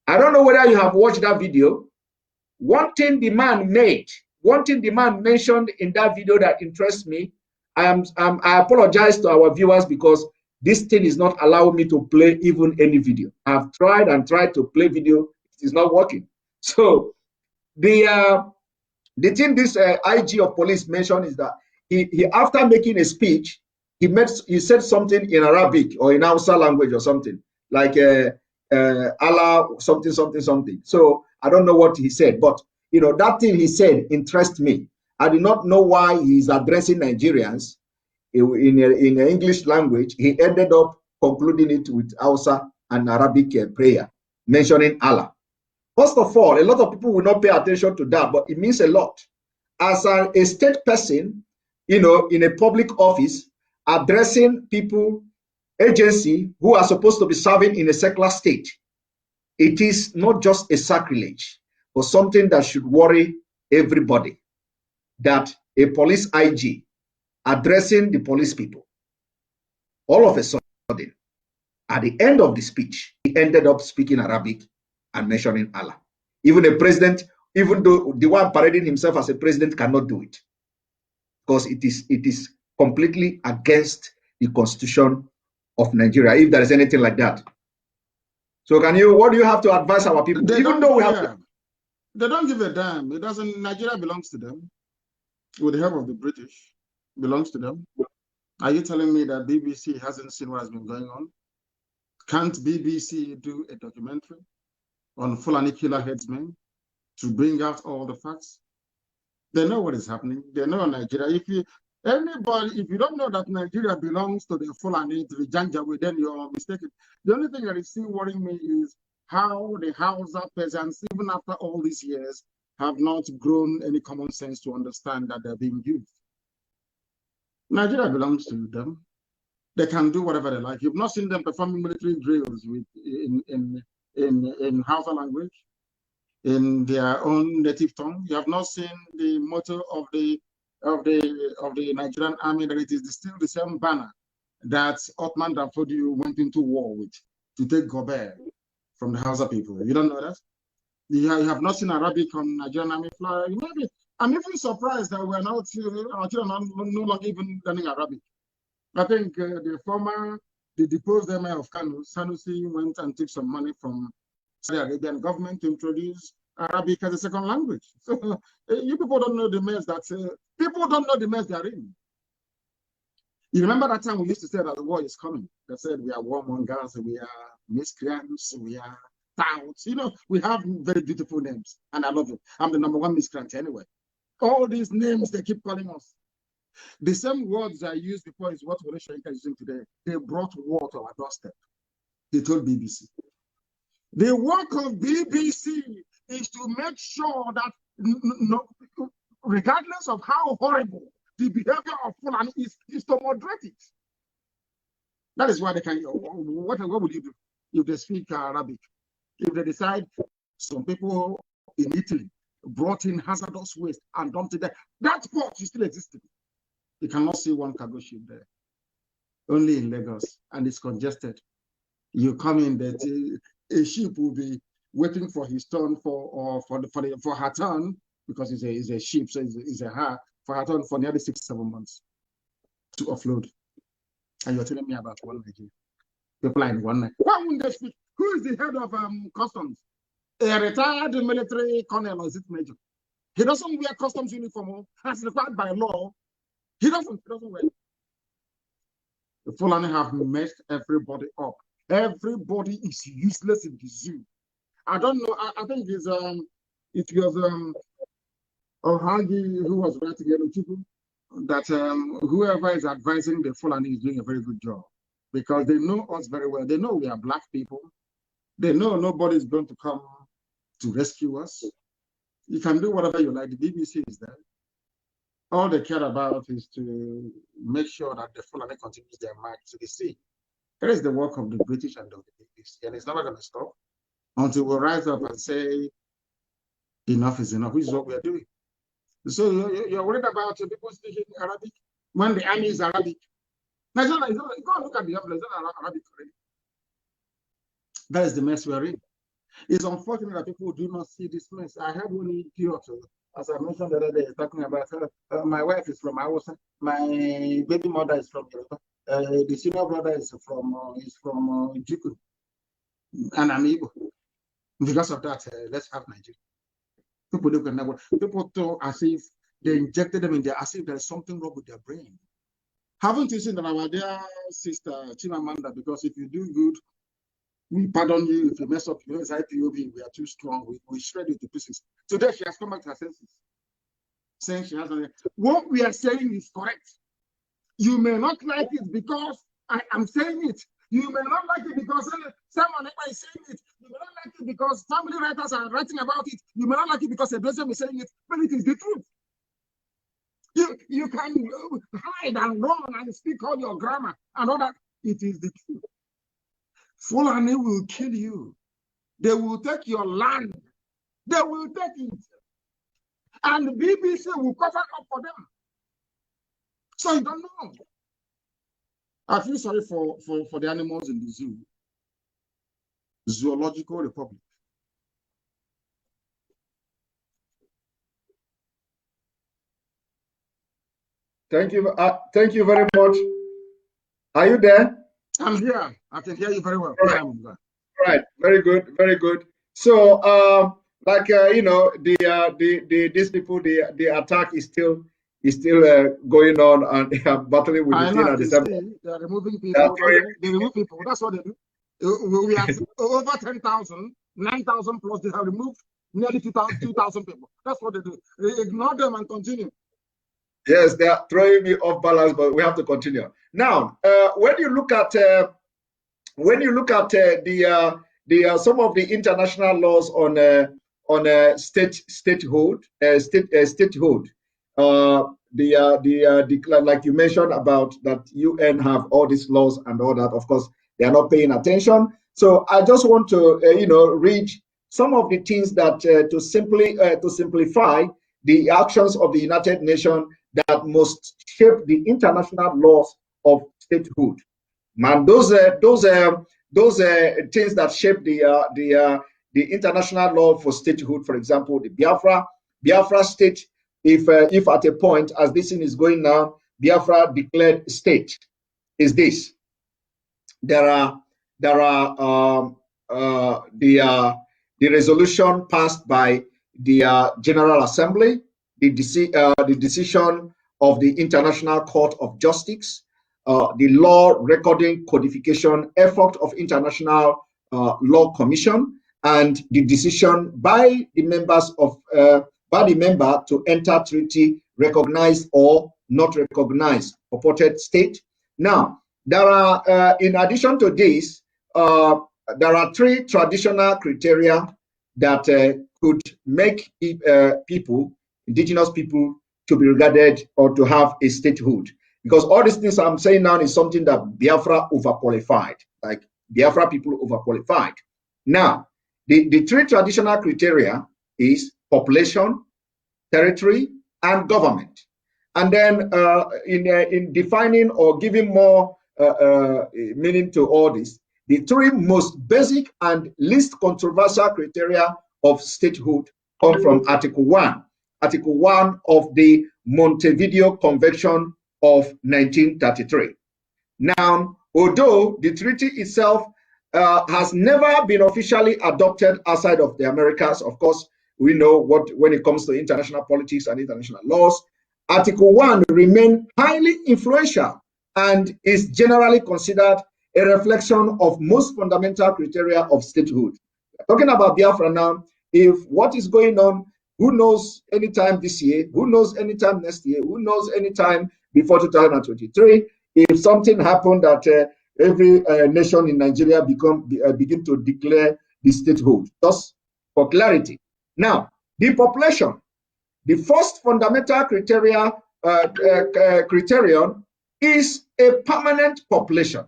I don't know whether you have watched that video. One thing the man mentioned in that video that interests me, I apologize to our viewers because this thing is not allowing me to play even any video. I've tried and tried to play video. It is not working. So the thing this IG of police mentioned is that he after making a speech, he said something in Arabic or in Hausa language or something like Allah something. So I don't know what he said, but that thing he said interests me. I do not know why he's addressing Nigerians in English language. He ended up concluding it with Hausa and Arabic prayer, mentioning Allah. First of all, a lot of people will not pay attention to that, but it means a lot. As a state person, in a public office, addressing people, agency who are supposed to be serving in a secular state, it is not just a sacrilege, but something that should worry everybody, that a police IG addressing the police people, all of a sudden, at the end of the speech, he ended up speaking Arabic and mentioning Allah. Even a president, even though the one parading himself as a president cannot do it, because it is completely against the Constitution of Nigeria, if there is anything like that. So what do you have to advise our people? They don't give a damn. Nigeria belongs to them. with the help of the British, belongs to them. Are you telling me that BBC hasn't seen what has been going on? Can't BBC do a documentary on Fulani killer headsmen to bring out all the facts? They know what is happening. They know Nigeria. If you don't know that Nigeria belongs to the Fulani, to the Janjaweed, then you're mistaken. The only thing that is still worrying me is how the Hausa peasants, even after all these years, have not grown any common sense to understand that they're being used. Nigeria belongs to them. They can do whatever they like. You've not seen them performing military drills in Hausa language, in their own native tongue. You have not seen the motto of the Nigerian army, that it is still the same banner that Ottoman Danfodio went into war with to take Gobert from the Hausa people. You don't know that? You have not seen Arabic on Nigerian army flag. Maybe I'm even surprised that we're not no longer even learning Arabic. I think the deposed emir of Kanu, Sanusi, went and took some money from the Arabian government to introduce Arabic as a second language. So you people don't know the mess that people don't know the mess they're in. You remember that time we used to say that the war is coming? They said we are warmongers, we are miscreants, we are touts. You know, we have very beautiful names, and I love it. I'm the #1 miscreant anyway. All these names they keep calling us. The same words I used before is what Wole Soyinka is using today. They brought war to our doorstep. They told BBC. The work of BBC is to make sure that regardless of how horrible the behavior of Fulani is to moderate it. That is why they can. What would you do if they speak Arabic? If they decide, some people in Italy brought in hazardous waste and dumped it there, that port is still existing. You cannot see one cargo ship there. Only in Lagos, and it's congested. You come in there, a ship will be waiting for his turn for her turn, because it's a ship, so it's a her, for her turn for nearly 6-7 months to offload. And you're telling me about one Nigeria. People are in one night. Why wouldn't they speak? Who is the head of customs? A retired military colonel, or is it major? He doesn't wear customs uniform as required by law. He doesn't wear it. The Fulani have messed everybody up. Everybody is useless in the zoo. I don't know. I think it was Ohagi who was writing that whoever is advising the Fulani is doing a very good job, because they know us very well. They know we are black people. They know nobody is going to come to rescue us. You can do whatever you like. The BBC is there. All they care about is to make sure that the Fulani continues their march to the sea. That is the work of the British and of the BBC, and it's never going to stop until we rise up and say, enough is enough, which is what we are doing. So you're worried about people speaking Arabic when the army is Arabic. Now, go and look at the envelope, it's not Arabic already. That is the mess we are in. It's unfortunate that people do not see this mess. I had one idiot, as I mentioned the other day, talking about my wife is from Hausa, my baby mother is from Yoruba, the senior brother is from Juku, and I'm Igbo. Because of that, let's have Nigeria. People look at that. People talk as if they injected them in there, as if there's something wrong with their brain. Haven't you seen that our dear sister Chimamanda? Because if you do good, we pardon you. If you mess up, as IPOB, we are too strong. We shred you to pieces. Today, she has come back to her senses, saying she has done it. What we are saying is correct. You may not like it because I am saying it. You may not like it because someone is saying it. You may not like it because family writers are writing about it. You may not like it because a blessing is saying it, but it is the truth. You can hide and run and speak all your grammar and all that. It is the truth. Fulani will kill you. They will take your land. They will take it. And the BBC will cover up for them. So you don't know. I feel sorry for the animals in the zoo. Zoological Republic. Thank you very much. Are you there? I'm here. I can hear you very well. All right. Very good. Very good. So, these people, the attack is still is still going on, and they are battling with the thing at the same time. They are removing people. They remove people. That's what they do. We have over 10,000, 9,000 plus. They have removed nearly 2,000 people. That's what they do. They ignore them and continue. Yes, they are throwing me off balance, but we have to continue. Now, when you look at some of the international laws on statehood, like you mentioned about that UN have all these laws and all that. Of course, they are not paying attention. So I just want to read some of the things that to simplify the actions of the United Nations that must shape the international laws of statehood. Man, those things that shape the international law for statehood, for example, the Biafra state. If at a point, as this thing is going now, Biafra declared state, is this. There are the resolution passed by the General Assembly, the decision of the International Court of Justice, the law recording codification effort of International Law Commission, and the decision by the members of by the member to enter treaty recognized or not recognized purported state. Now, there are in addition to this, there are 3 traditional criteria that could make people, indigenous people, to be regarded or to have a statehood. Because all these things I'm saying now is something that Biafra overqualified, like Biafra people overqualified. Now, the 3 traditional criteria is population, territory, and government. And then in defining or giving more meaning to all this, the 3 most basic and least controversial criteria of statehood come from Article 1. Article 1 of the Montevideo Convention of 1933. Now, although the treaty itself has never been officially adopted outside of the Americas, of course, we know what when it comes to international politics and international laws, Article 1 remains highly influential and is generally considered a reflection of most fundamental criteria of statehood. Talking about Biafra now, if what is going on, who knows anytime this year, who knows anytime next year, who knows anytime before 2023, if something happened that every nation in Nigeria begin to declare the statehood, just for clarity. Now, the population, the first fundamental criterion is a permanent population.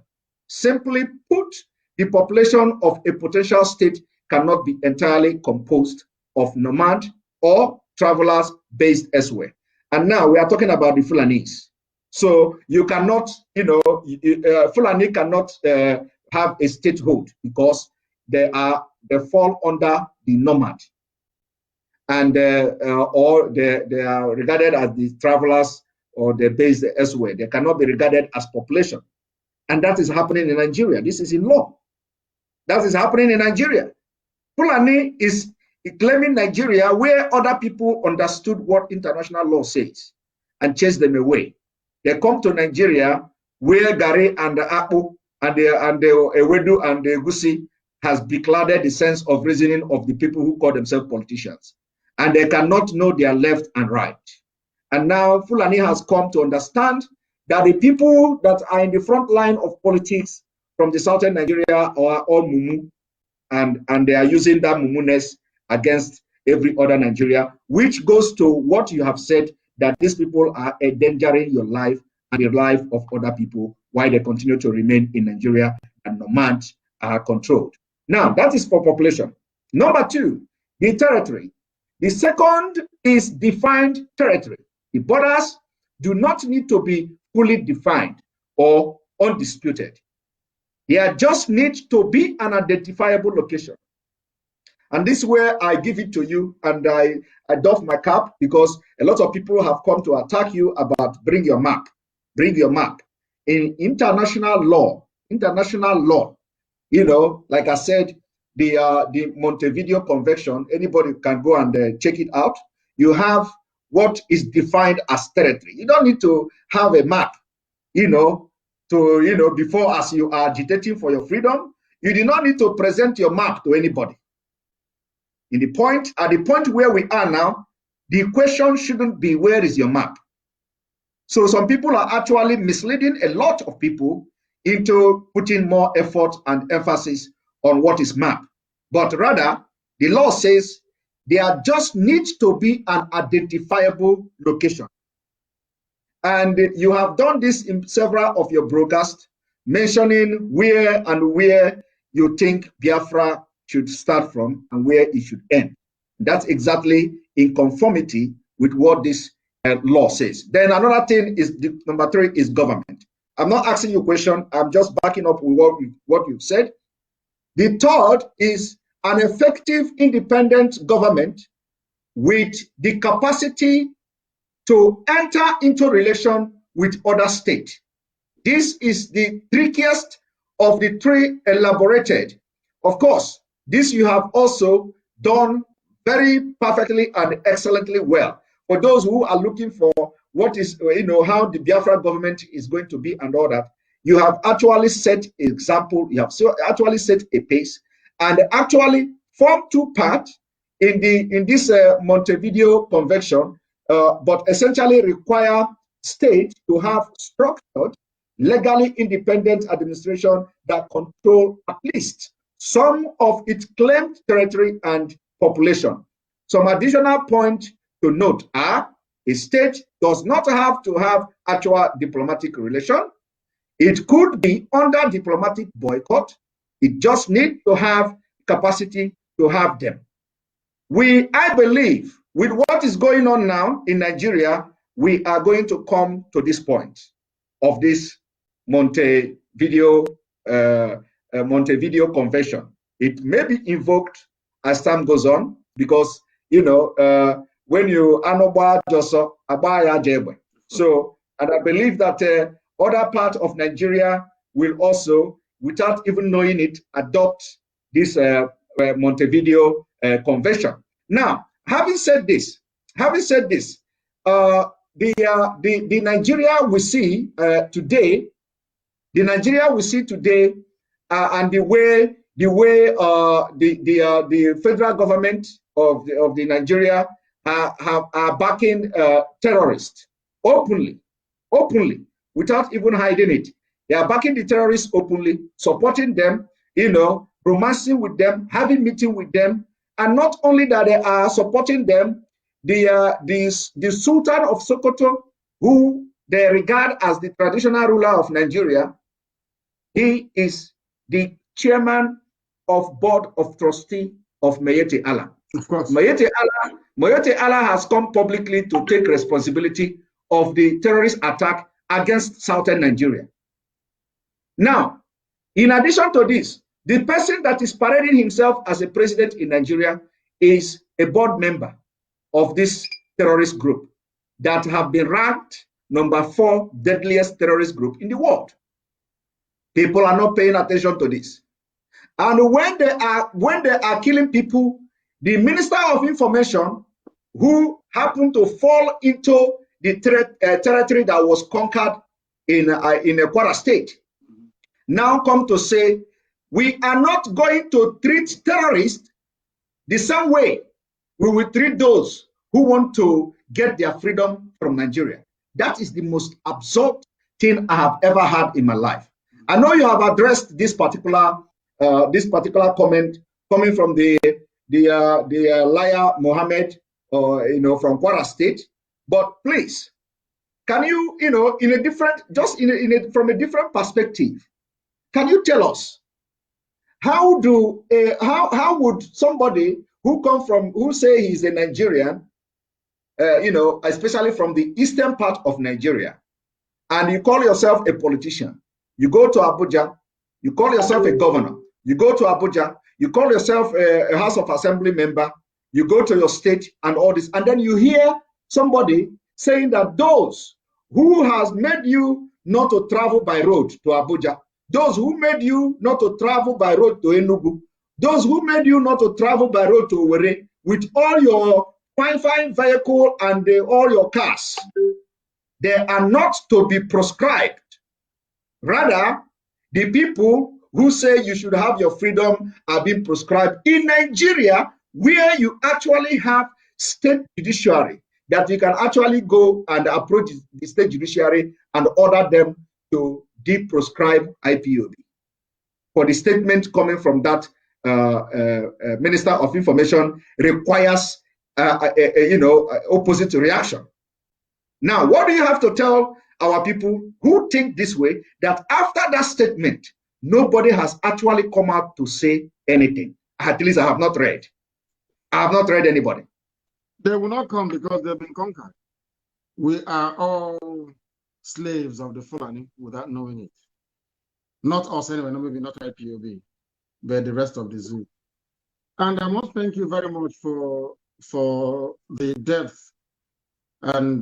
Simply put, the population of a potential state cannot be entirely composed of nomad or travelers based elsewhere. And now we are talking about the Fulanese. So you cannot, Fulani cannot have a statehood because they fall under the nomad, and or they are regarded as the travelers or they're based elsewhere. They cannot be regarded as population. And that is happening in Nigeria. This is in law. That is happening in Nigeria. Fulani is claiming Nigeria where other people understood what international law says and chased them away. They come to Nigeria where Gari and the Akpu and the Ewedu and the Egusi has beclouded the sense of reasoning of the people who call themselves politicians. And they cannot know their left and right. And now Fulani has come to understand that the people that are in the front line of politics from the southern Nigeria are all Mumu, and they are using that Mumuness against every other Nigeria, which goes to what you have said, that these people are endangering your life and the life of other people while they continue to remain in Nigeria and nomads are controlled. Now, that is for population. Number 2, the territory. The second is defined territory. The borders do not need to be fully defined or undisputed. They just need to be an identifiable location. And this is where I give it to you, and I doff my cap, because a lot of people have come to attack you about bring your mark. Bring your mark. In international law, like I said, the Montevideo Convention, anybody can go and check it out. You have what is defined as territory. You don't need to have a map, before as you are agitating for your freedom. You do not need to present your map to anybody. At the point where we are now, the question shouldn't be where is your map. So some people are actually misleading a lot of people into putting more effort and emphasis on what is map. But rather, the law says there just needs to be an identifiable location. And you have done this in several of your broadcasts, mentioning where you think Biafra should start from and where it should end. That's exactly in conformity with what this law says. Then another thing is, number 3 is government. I'm not asking you a question. I'm just backing up with what you've said. The third is an effective independent government with the capacity to enter into relation with other states. This is the trickiest of the 3 elaborated. Of course, this you have also done very perfectly and excellently well. For those who are looking for what is, how the Biafra government is going to be and all that, you have actually set an example, you have actually set a pace, and actually form 2 parts in this Montevideo Convention, but essentially require states to have structured, legally independent administration that control at least some of its claimed territory and population. Some additional points to note are: a state does not have to have actual diplomatic relation. It could be under diplomatic boycott. It just needs to have capacity to have them. I believe, with what is going on now in Nigeria, we are going to come to this point of this Montevideo Convention. It may be invoked as time goes on, because when you anoba joso abaya jebe. So, and I believe that other parts of Nigeria will also, without even knowing it, adopt this Montevideo Convention. Now, having said this, the Nigeria we see today, and the way the federal government of the Nigeria are backing terrorists openly, without even hiding it. They are backing the terrorists openly, supporting them, romancing with them, having meeting with them, and not only that, they are supporting them. The Sultan of Sokoto, who they regard as the traditional ruler of Nigeria, he is the chairman of board of trustee of Mayete Allah. Of course. Mayete Allah has come publicly to take responsibility of the terrorist attack against southern Nigeria. Now, in addition to this, the person that is parading himself as a president in Nigeria is a board member of this terrorist group that have been ranked number 4 deadliest terrorist group in the world. People are not paying attention to this. And when they are killing people, the Minister of Information, who happened to fall into the territory that was conquered in Kwara State, now come to say, we are not going to treat terrorists the same way we will treat those who want to get their freedom from Nigeria. That is the most absurd thing I have ever heard in my life. I know you have addressed this particular comment coming from the liar Mohammed, from Kwara State. But please, can you, in a different, from a different perspective, can you tell us how would somebody who say he's a Nigerian, especially from the eastern part of Nigeria, and you call yourself a politician, you go to Abuja, you call yourself a governor, you go to Abuja, you call yourself a House of Assembly member, you go to your state and all this, and then you hear somebody saying that those who has made you not to travel by road to Abuja, those who made you not to travel by road to Enugu, those who made you not to travel by road to Owerri, with all your fine vehicle and all your cars, they are not to be proscribed. Rather, the people who say you should have your freedom are being proscribed. In Nigeria, where you actually have state judiciary, that you can actually go and approach the state judiciary and order them to de-proscribe IPOB. For the statement coming from that Minister of Information requires, opposite reaction. Now, what do you have to tell our people who think this way, that after that statement, nobody has actually come out to say anything? At least I have not read. I have not read anybody. They will not come because they've been conquered. We are all slaves of the Fulani without knowing it. Not us anyway, no, maybe not IPOB, but the rest of the zoo. And I must thank you very much for the depth and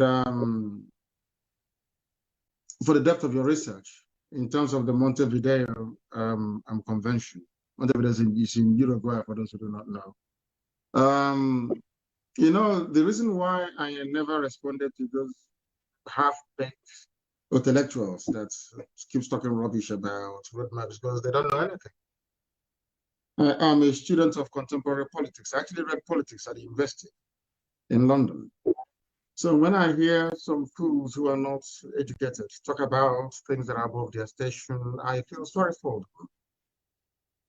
for the depth of your research in terms of the Montevideo Convention. Montevideo is in Uruguay, for those who do not know. You know, the reason why I never responded to those half-baked intellectuals that keeps talking rubbish about roadmaps because they don't know anything. I am a student of contemporary politics. I actually read politics at the university in London. So when I hear some fools who are not educated talk about things that are above their station, I feel sorry for them.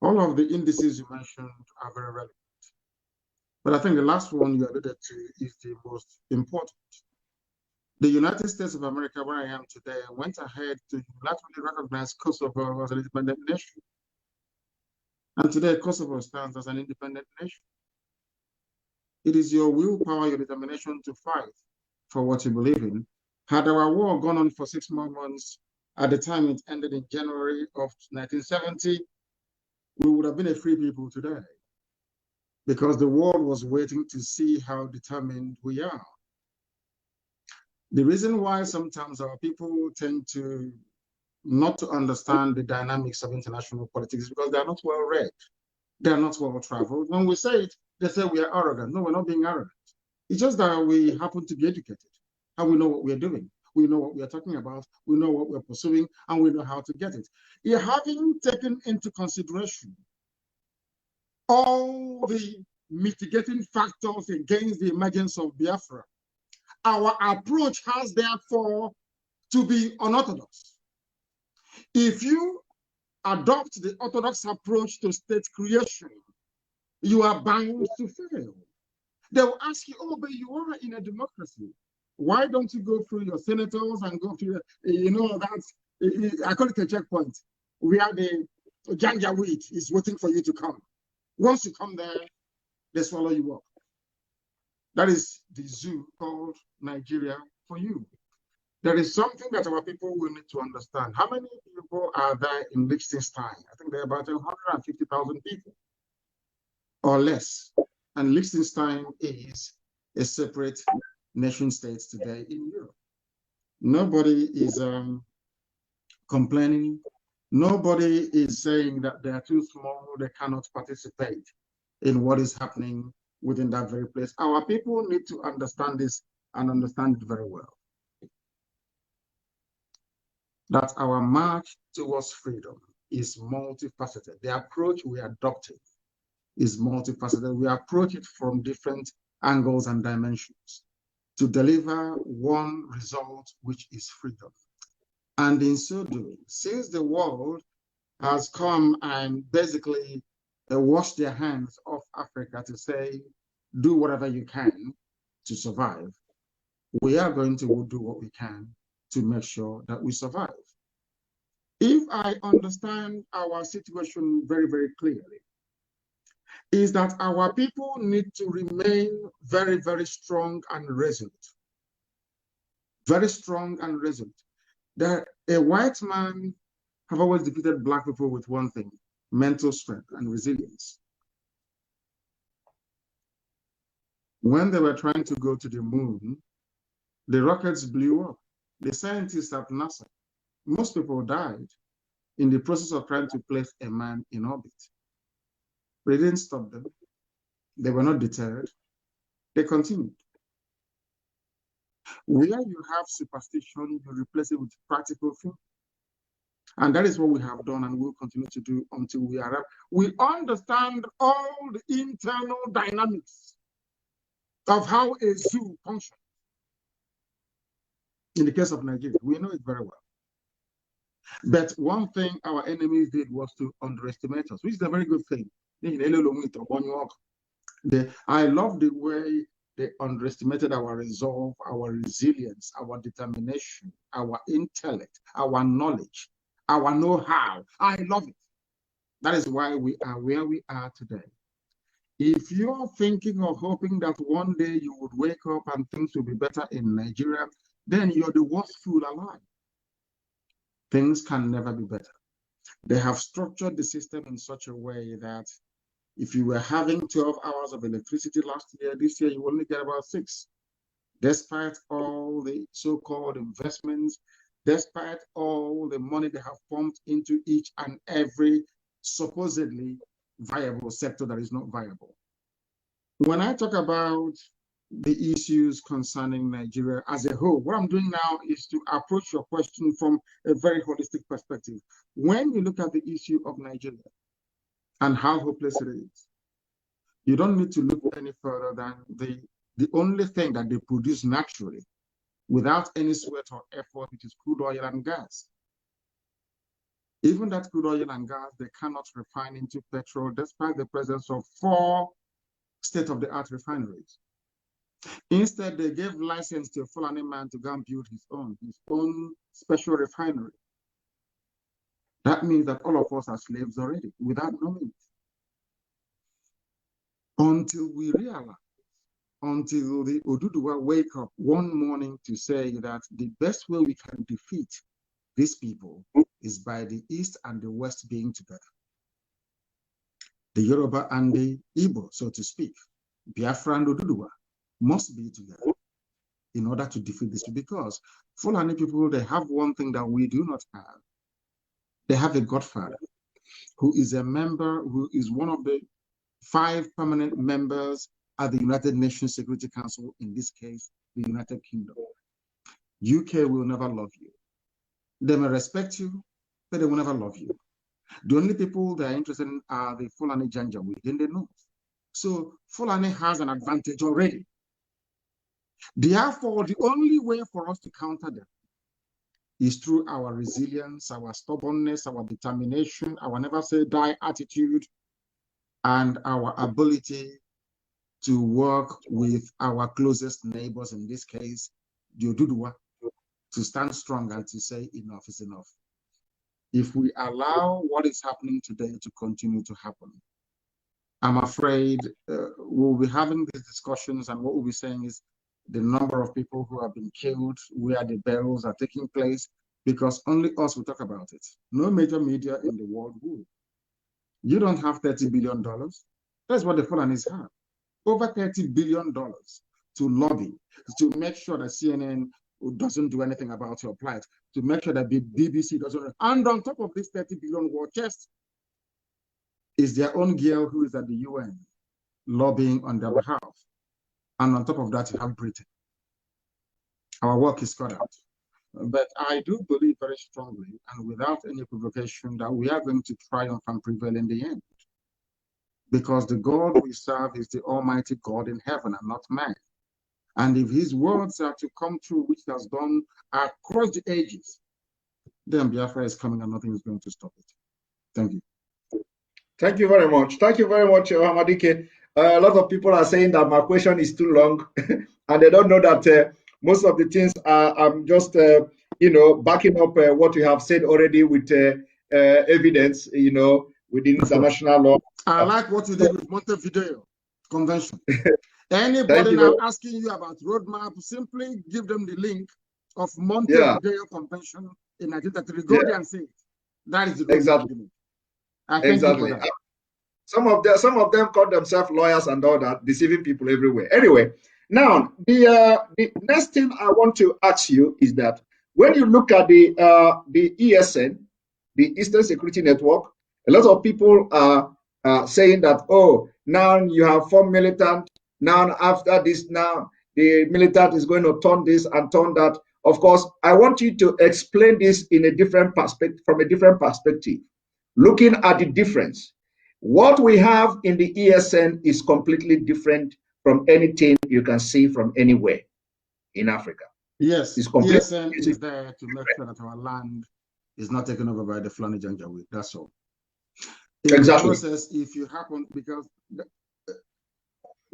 All of the indices you mentioned are very relevant. But I think the last one you alluded to is the most important. The United States of America, where I am today, went ahead to unilaterally recognize Kosovo as an independent nation. And today, Kosovo stands as an independent nation. It is your willpower, your determination to fight for what you believe in. Had our war gone on for 6 more months, at the time it ended in January of 1970, we would have been a free people today, because the world was waiting to see how determined we are. The reason why sometimes our people tend to not to understand the dynamics of international politics is because they are not well read. They are not well traveled. When we say it, they say we are arrogant. No, we're not being arrogant. It's just that we happen to be educated, and we know what we're doing. We know what we're talking about. We know what we're pursuing, and we know how to get it. Having taken into consideration all the mitigating factors against the emergence of Biafra, our approach has therefore to be unorthodox. If you adopt the orthodox approach to state creation, you are bound to fail. They will ask you, oh, but you are in a democracy. Why don't you go through your senators and go through, that's, I call it a checkpoint, where the Janjaweed is waiting for you to come. Once you come there, they swallow you up. That is the zoo called Nigeria for you. There is something that our people will need to understand. How many people are there in Liechtenstein? I think there are about 150,000 people or less. And Liechtenstein is a separate nation state today in Europe. Nobody is complaining. Nobody is saying that they are too small, they cannot participate in what is happening within that very place. Our people need to understand this and understand it very well. That our march towards freedom is multifaceted. The approach we are adopting is multifaceted. We approach it from different angles and dimensions to deliver one result, which is freedom. And in so doing, since the world has come and basically washed their hands off Africa to say, do whatever you can to survive, we are going to do what we can to make sure that we survive. If I understand our situation very, very clearly, is that our people need to remain very, very strong and resolute. Very strong and resolute. A white man have always defeated black people with one thing: mental strength and resilience. When they were trying to go to the moon, the rockets blew up. The scientists at NASA, most people died in the process of trying to place a man in orbit. But it didn't stop them. They were not deterred. They continued. Where you have superstition, you replace it with practical things. And that is what we have done and will continue to do until we understand all the internal dynamics of how a zoo functions. In the case of Nigeria, we know it very well. But one thing our enemies did was to underestimate us, which is a very good thing. I love the way they underestimated our resolve, our resilience, our determination, our intellect, our knowledge, our know-how. I love it. That is why we are where we are today. If you're thinking or hoping that one day you would wake up and things will be better in Nigeria, then you're the worst fool alive. Things can never be better. They have structured the system in such a way that if you were having 12 hours of electricity last year, this year you only get about 6. Despite all the so-called investments, despite all the money they have pumped into each and every supposedly viable sector that is not viable. When I talk about the issues concerning Nigeria as a whole, what I'm doing now is to approach your question from a very holistic perspective. When you look at the issue of Nigeria and how hopeless it is, you don't need to look any further than the only thing that they produce naturally without any sweat or effort, which is crude oil and gas. Even that crude oil and gas, they cannot refine into petrol despite the presence of 4 state-of-the-art refineries. Instead, they gave license to a Fulani man to go and build his own special refinery. That means that all of us are slaves already, without knowing it. Until we realize, until the Oduduwa wake up one morning to say that the best way we can defeat these people is by the East and the West being together. The Yoruba and the Igbo, so to speak, Biafra and Oduduwa, must be together in order to defeat this, because Fulani people, they have one thing that we do not have. They have a godfather who is a member, who is one of the 5 permanent members at the United Nations Security Council, in this case, the United Kingdom. UK will never love you. They may respect you, but they will never love you. The only people they are interested in are the Fulani Janjaweed in the north. So Fulani has an advantage already. Therefore, the only way for us to counter them is through our resilience, our stubbornness, our determination, our never say die attitude, and our ability to work with our closest neighbors, in this case, the Oduduwa, to stand strong and to say enough is enough. If we allow what is happening today to continue to happen, I'm afraid we'll be having these discussions, and what we'll be saying is the number of people who have been killed, where the burials are taking place, because only us will talk about it. No major media in the world will. You don't have $30 billion. That's what the Fulanis have. Over $30 billion to lobby, to make sure that CNN doesn't do anything about your plight, to make sure that the BBC doesn't. And on top of this 30 billion war chest is their own girl who is at the UN lobbying on their behalf. And on top of that, you have Britain. Our work is cut out. But I do believe very strongly, and without any provocation, that we are going to triumph and prevail in the end. Because the God we serve is the Almighty God in heaven and not man. And if his words are to come true, which he has done across the ages, then Biafra is coming and nothing is going to stop it. Thank you. Thank you very much. Thank you very much, Hamadike. A lot of people are saying that my question is too long, and they don't know that most of the things I'm just, backing up what you have said already with evidence, within international law. I like what you did with Montevideo Convention. Anybody now asking you about roadmap, simply give them the link of Montevideo Convention in 1933. Go there and see it. That is the roadmap. Exactly. I thank you for that. Some of them call themselves lawyers and all that, deceiving people everywhere. Anyway, now the next thing I want to ask you is that when you look at the ESN, the Eastern Security Network, a lot of people are saying that, oh, now you have 4 militant Now, after this, now the militant is going to turn this and turn that. Of course, I want you to explain this in a different perspective, from a different perspective, looking at the difference. What we have in the ESN is completely different from anything you can see from anywhere in Africa. Yes, it's completely ESN is there to make sure that our land is not taken over by the Fulani Janjaweed. That's all. In exactly. the process, if you happen, because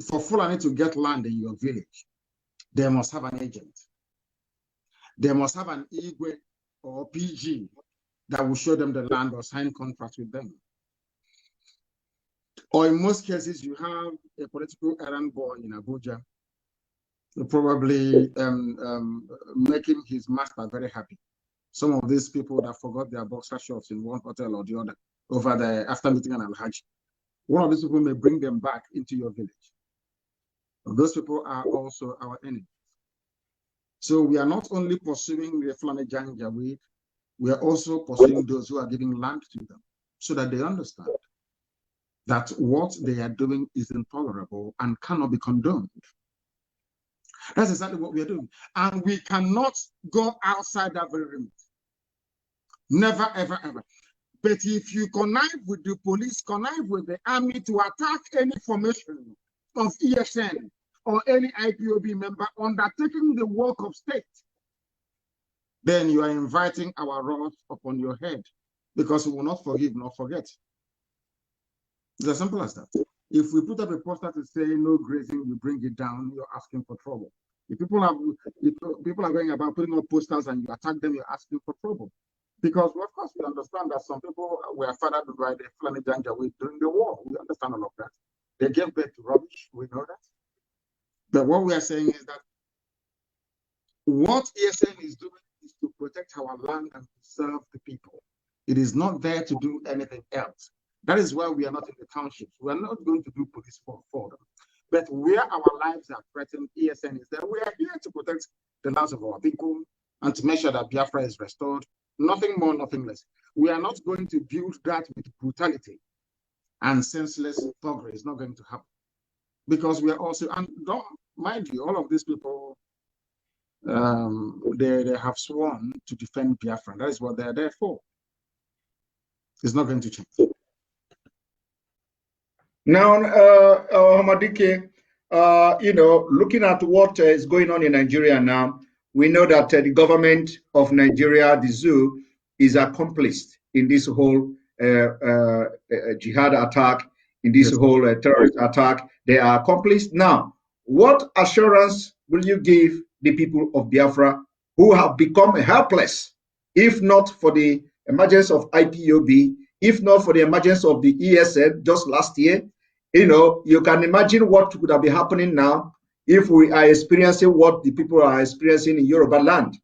for Fulani to get land in your village, they must have an agent. They must have an IGBO or PG that will show them the land or sign contracts with them. Or in most cases, you have a political errand boy in Abuja, probably making his master very happy. Some of these people that forgot their boxer shorts in one hotel or the other over there after meeting an Alhaji, one of these people may bring them back into your village. Those people are also our enemies. So we are not only pursuing the Fulani Janjaweed, we are also pursuing those who are giving land to them so that they understand that what they are doing is intolerable and cannot be condoned. That's exactly what we are doing. And we cannot go outside that very limit. Never, ever, ever. But if you connive with the police, connive with the army to attack any formation of ESN or any IPOB member undertaking the work of state, then you are inviting our wrath upon your head, because we will not forgive nor forget. It's as simple as that. If we put up a poster to say no grazing, you bring it down, you're asking for trouble. If people are going about putting up posters and you attack them, you're asking for trouble. Because, of course, we understand that some people were fathered by the Fulani Janjaweed during the war. We understand all of that. They gave birth to rubbish. We know that. But what we are saying is that what ESN is doing is to protect our land and to serve the people. It is not there to do anything else. That is why we are not in the townships. We are not going to do police for them. But where our lives are threatened, ESN is there. We are here to protect the lives of our people and to make sure that Biafra is restored. Nothing more, nothing less. We are not going to build that with brutality and senseless thuggery. It's not going to happen. Because we are also, and don't mind you, all of these people, they have sworn to defend Biafra. That is what they are there for. It's not going to change. Now, Hamadike, looking at what is going on in Nigeria now, we know that the government of Nigeria, the zoo, is accomplished in this whole jihad attack, in this whole terrorist attack. They are accomplished. Now, what assurance will you give the people of Biafra who have become helpless, if not for the emergence of IPOB, if not for the emergence of the ESN just last year? You can imagine what could have been happening now if we are experiencing what the people are experiencing in Yoruba land,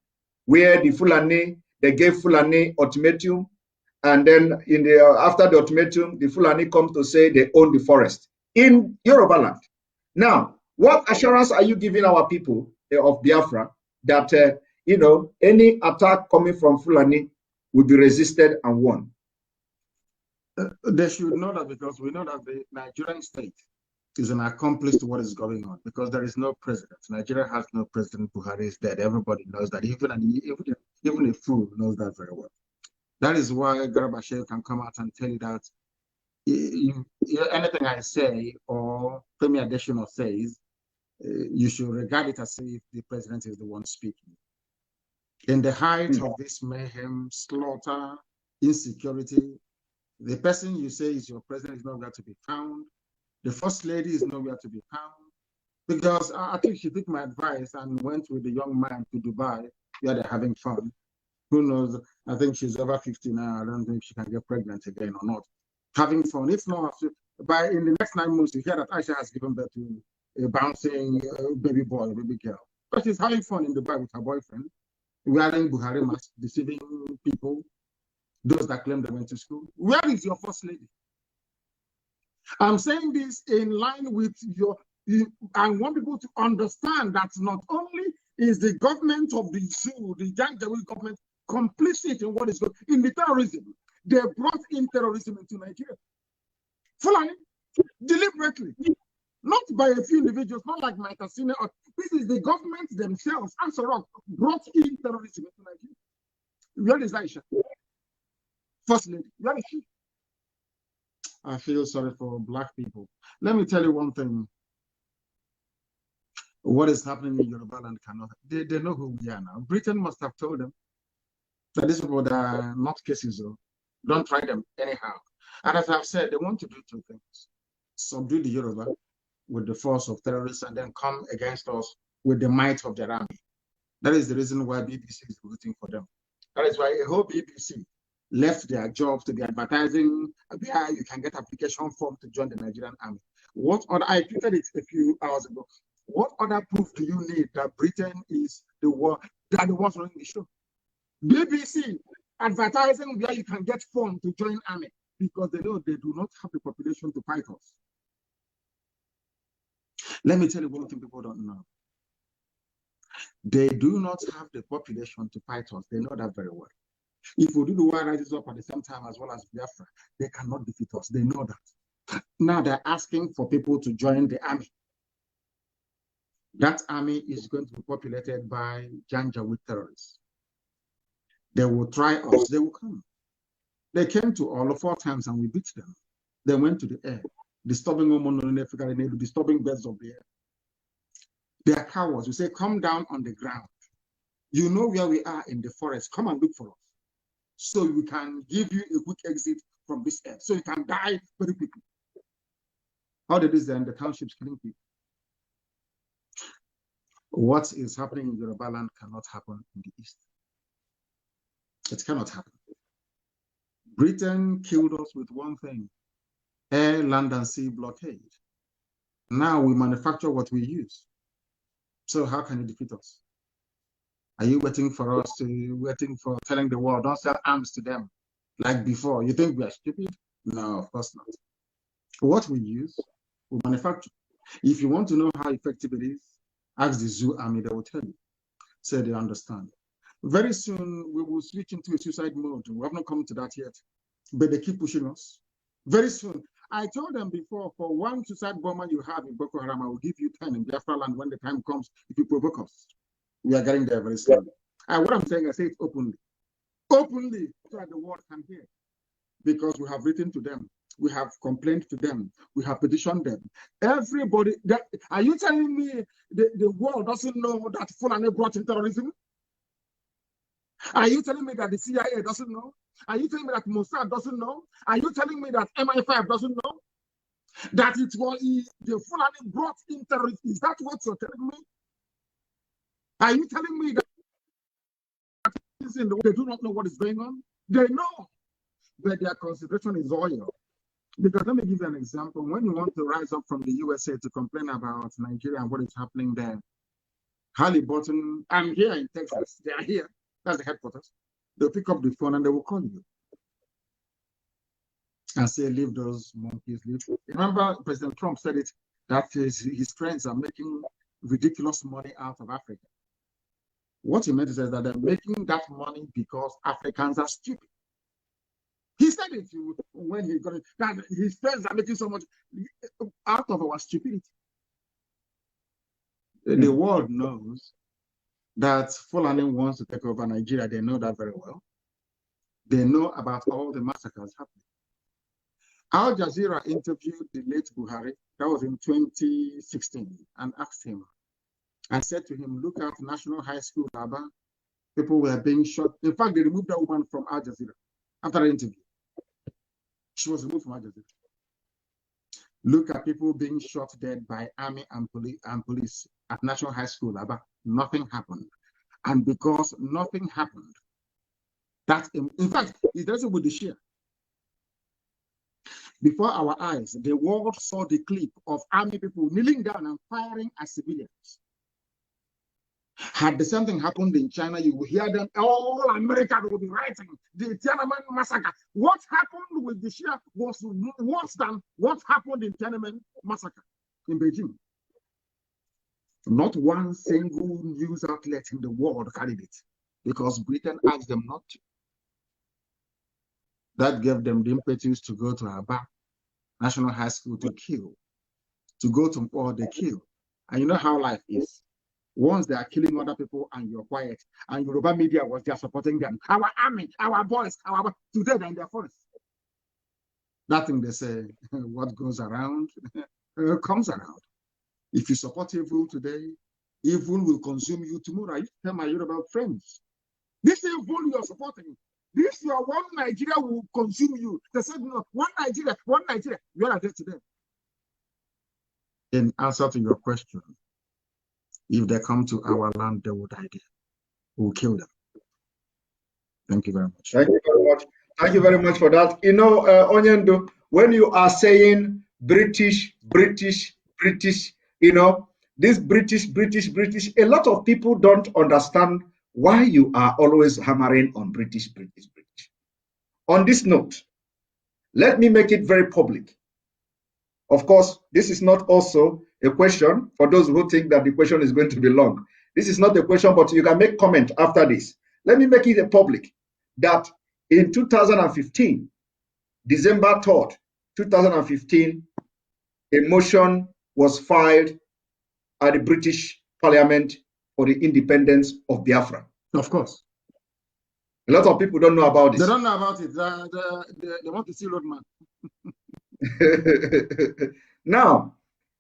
where the Fulani, they gave Fulani ultimatum, and then after the ultimatum, the Fulani come to say they own the forest in Yoruba land. Now, what assurance are you giving our people of Biafra that any attack coming from Fulani will be resisted and won? They should know that, because we know that the Nigerian state is an accomplice to what is going on, because there is no president. Nigeria has no president. Buhari is dead. Everybody knows that. Even a fool knows that very well. That is why Garba can come out and tell you that anything I say or Premier Adesina says, you should regard it as if the president is the one speaking. In the height of this mayhem, slaughter, insecurity, the person you say is your president is nowhere to be found. The first lady is nowhere to be found. Because I think she took my advice and went with the young man to Dubai, where they're having fun. Who knows? I think she's over 50 now. I don't think she can get pregnant again or not. Having fun. If not, in the next 9 months, you hear that Aisha has given birth to a bouncing baby boy, baby girl. But she's having fun in Dubai with her boyfriend, wearing Buhari masks, deceiving people, those that claim they went to school. Where is your first lady? I'm saying this in line with I want people to understand that not only is the government of the zoo, the Janjaweed government, complicit in what is going in the terrorism. They brought in terrorism into Nigeria. Fulani, deliberately. Not by a few individuals, not like my casino. This is the government themselves. Answer Rock brought in terrorism into Nigeria. Where is Aisha? First lady, where is she? I feel sorry for black people. Let me tell you one thing. What is happening in Yoruba land cannot. They know who we are now. Britain must have told them that these people that are not cases, though. Don't try them anyhow. And as I've said, they want to do two things: subdue the Yoruba with the force of terrorists, and then come against us with the might of their army. That is the reason why BBC is voting for them. That is why a whole BBC left their job to be advertising where you can get application form to join the Nigerian army. What other, I tweeted it a few hours ago. What other proof do you need that Britain is the war, that the ones running the show? BBC advertising where you can get form to join army because they know they do not have the population to fight us. Let me tell you one thing people don't know. They do not have the population to fight us. They know that very well. If we do the war rises up at the same time as well as Biafra, they cannot defeat us. They know that. Now they're asking for people to join the army. That army is going to be populated by Janjaweed terrorists. They will try us. They will come. They came to all 4 times and we beat them. They went to the air, disturbing disturbing birds of the air. They are cowards. We say, come down on the ground. You know where we are in the forest. Come and look for us. So we can give you a quick exit from this air. So you can die very quickly. How did this then? The townships killing people. What is happening in Yoruba land cannot happen in the East. It cannot happen. Britain killed us with one thing: air, land, and sea blockade. Now we manufacture what we use. So how can you defeat us? Are you waiting for telling the world, don't sell arms to them like before? You think we are stupid? No, of course not. What we use, we manufacture. If you want to know how effective it is, ask the zoo army, they will tell you. So they understand. Very soon, we will switch into a suicide mode. We have not come to that yet, but they keep pushing us. Very soon. I told them before, for one suicide bomber you have in Boko Haram, I will give you 10 in Biafra land when the time comes if you provoke us. We are getting there very soon. And what I'm saying, I say it openly. Openly, so that the world can hear. Because we have written to them. We have complained to them. We have petitioned them. Everybody, are you telling me the world doesn't know that Fulani brought in terrorism? Are you telling me that the CIA doesn't know? Are you telling me that Mossad doesn't know? Are you telling me that MI5 doesn't know? That it was the Fulani brought in terrorism? Is that what you're telling me? Are you telling me that they do not know what is going on? They know, but their consideration is oil. Because let me give you an example. When you want to rise up from the USA to complain about Nigeria and what is happening there, Halliburton, I'm here in Texas. They are here. That's the headquarters. They'll pick up the phone and they will call you and say, leave those monkeys, leave. Remember, President Trump said it, that his friends are making ridiculous money out of Africa. What he meant is that they're making that money because Africans are stupid. He said it when he got it, that his friends are making so much out of our stupidity. The world knows that Fulani wants to take over Nigeria. They know that very well. They know about all the massacres happening. Al Jazeera interviewed the late Buhari, that was in 2016, and asked him, and said to him, look at National High School, Aba. People were being shot. In fact, they removed that woman from Al Jazeera after the interview. She was removed from Al Jazeera. Look at people being shot dead by army and police at National High School, Aba. Nothing happened. And because nothing happened, that, in fact, it doesn't with the Shia. Before our eyes, the world saw the clip of army people kneeling down and firing at civilians. Had the same thing happened in China, you will hear them, all America will be writing the Tiananmen massacre. What happened with the Shia was worse than what happened in Tiananmen massacre in Beijing. Not one single news outlet in the world carried it because Britain asked them not to. That gave them the impetus to go to Aba National High School to kill to go to war, they kill. And you know how life is. Once they are killing other people and you're quiet, and Yoruba media was there supporting them. Our army, our boys, today they're in their forest. That thing they say, what goes around comes around. If you support evil today, evil will consume you tomorrow. I tell my Yoruba friends, this evil you're supporting, this your one Nigeria will consume you. They said, no, one Nigeria. Where are they today? In answer to your question, if they come to our land, they will die there. We'll kill them. Thank you very much. Thank you very much. Thank you very much for that. You know, Onyendo, when you are saying British, you know, this British, a lot of people don't understand why you are always hammering on British. On this note, let me make it very public. Of course, this is not also a question for those who think that the question is going to be long. This is not a question, but you can make comment after this. Let me make it a public that in 2015, December 3rd, 2015, a motion was filed at the British Parliament for the independence of Biafra. Of course. A lot of people don't know about this. They don't know about it. They want to see roadmap. Now,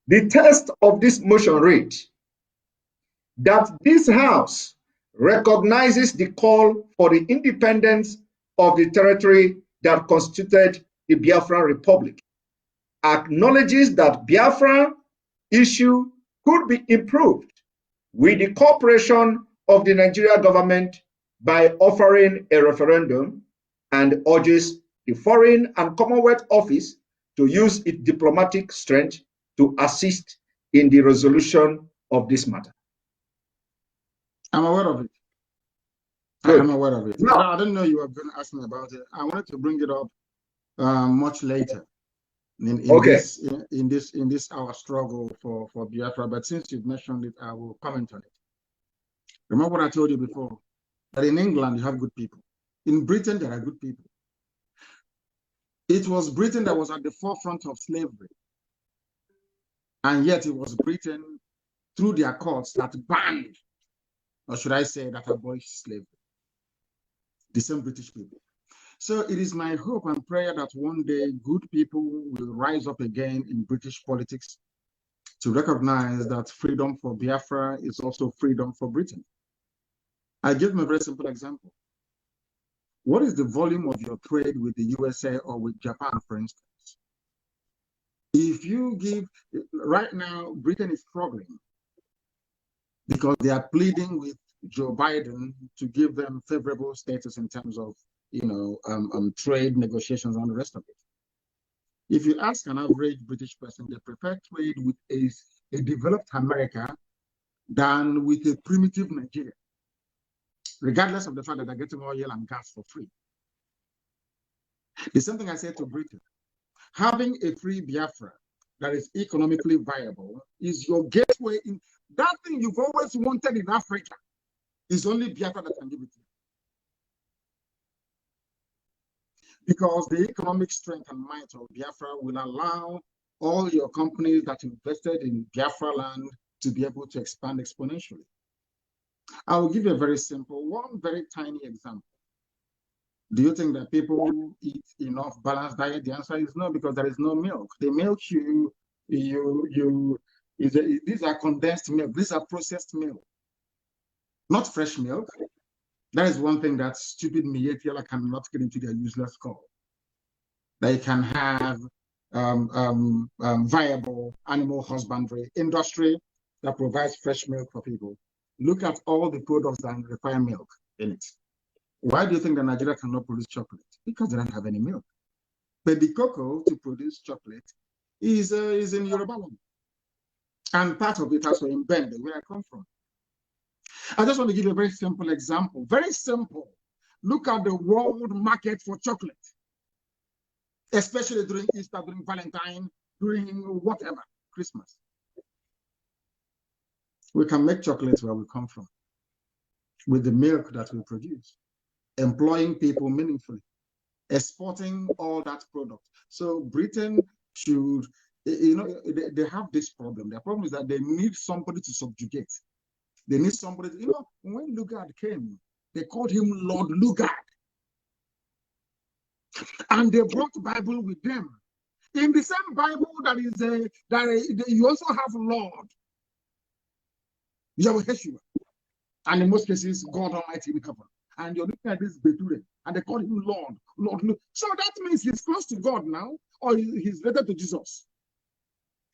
the text of this motion reads that this House recognizes the call for the independence of the territory that constituted the Biafran Republic, acknowledges that Biafra issue could be improved with the cooperation of the Nigeria government by offering a referendum, and urges the Foreign and Commonwealth Office to use its diplomatic strength to assist in the resolution of this matter. I'm aware of it. Good. I'm aware of it. No. I didn't know you were going to ask me about it. I wanted to bring it up much later in this our struggle for Biafra. But since you've mentioned it, I will comment on it. Remember what I told you before, that in England you have good people. In Britain there are good people. It was Britain that was at the forefront of slavery, and yet it was Britain through their courts that banned, or should I say that abolished slavery. The same British people. So it is my hope and prayer that one day good people will rise up again in British politics to recognize that freedom for Biafra is also freedom for Britain. I give them a very simple example. What is the volume of your trade with the USA or with Japan, for instance? If you give, right now, Britain is struggling because they are pleading with Joe Biden to give them favorable status in terms of, trade negotiations and the rest of it. If you ask an average British person, they prefer trade with a developed America than with a primitive Nigeria, regardless of the fact that they're getting oil and gas for free. The same thing I said to Britain. Having a free Biafra that is economically viable is your gateway in that thing you've always wanted in Africa. Is only Biafra that can give it to you. Because the economic strength and might of Biafra will allow all your companies that invested in Biafra land to be able to expand exponentially. I will give you a very simple, one very tiny example. Do you think that people eat enough balanced diet? The answer is no, because there is no milk. The milk these are condensed milk. These are processed milk, not fresh milk. That is one thing that stupid Mietiala cannot get into their useless call. They can have viable animal husbandry industry that provides fresh milk for people. Look at all the products that require milk in it. Why do you think that Nigeria cannot produce chocolate? Because they don't have any milk. But the cocoa to produce chocolate is in Yoruba land. And part of it also in Bende, where I come from. I just want to give you a very simple example. Very simple. Look at the world market for chocolate, especially during Easter, during Valentine, during whatever, Christmas. We can make chocolate where we come from with the milk that we produce, employing people meaningfully, exporting all that product. So Britain should You know, they have this problem. Their problem is that they need somebody to subjugate. They need somebody to, you know, when Lugard came, they called him Lord Lugard. And they brought the Bible with them. In the same Bible you also have Lord Yahweh, and in most cases, God Almighty in heaven. And you're looking at this Beture, and they call him Lord, Lord. So that means he's close to God now, or he's related to Jesus.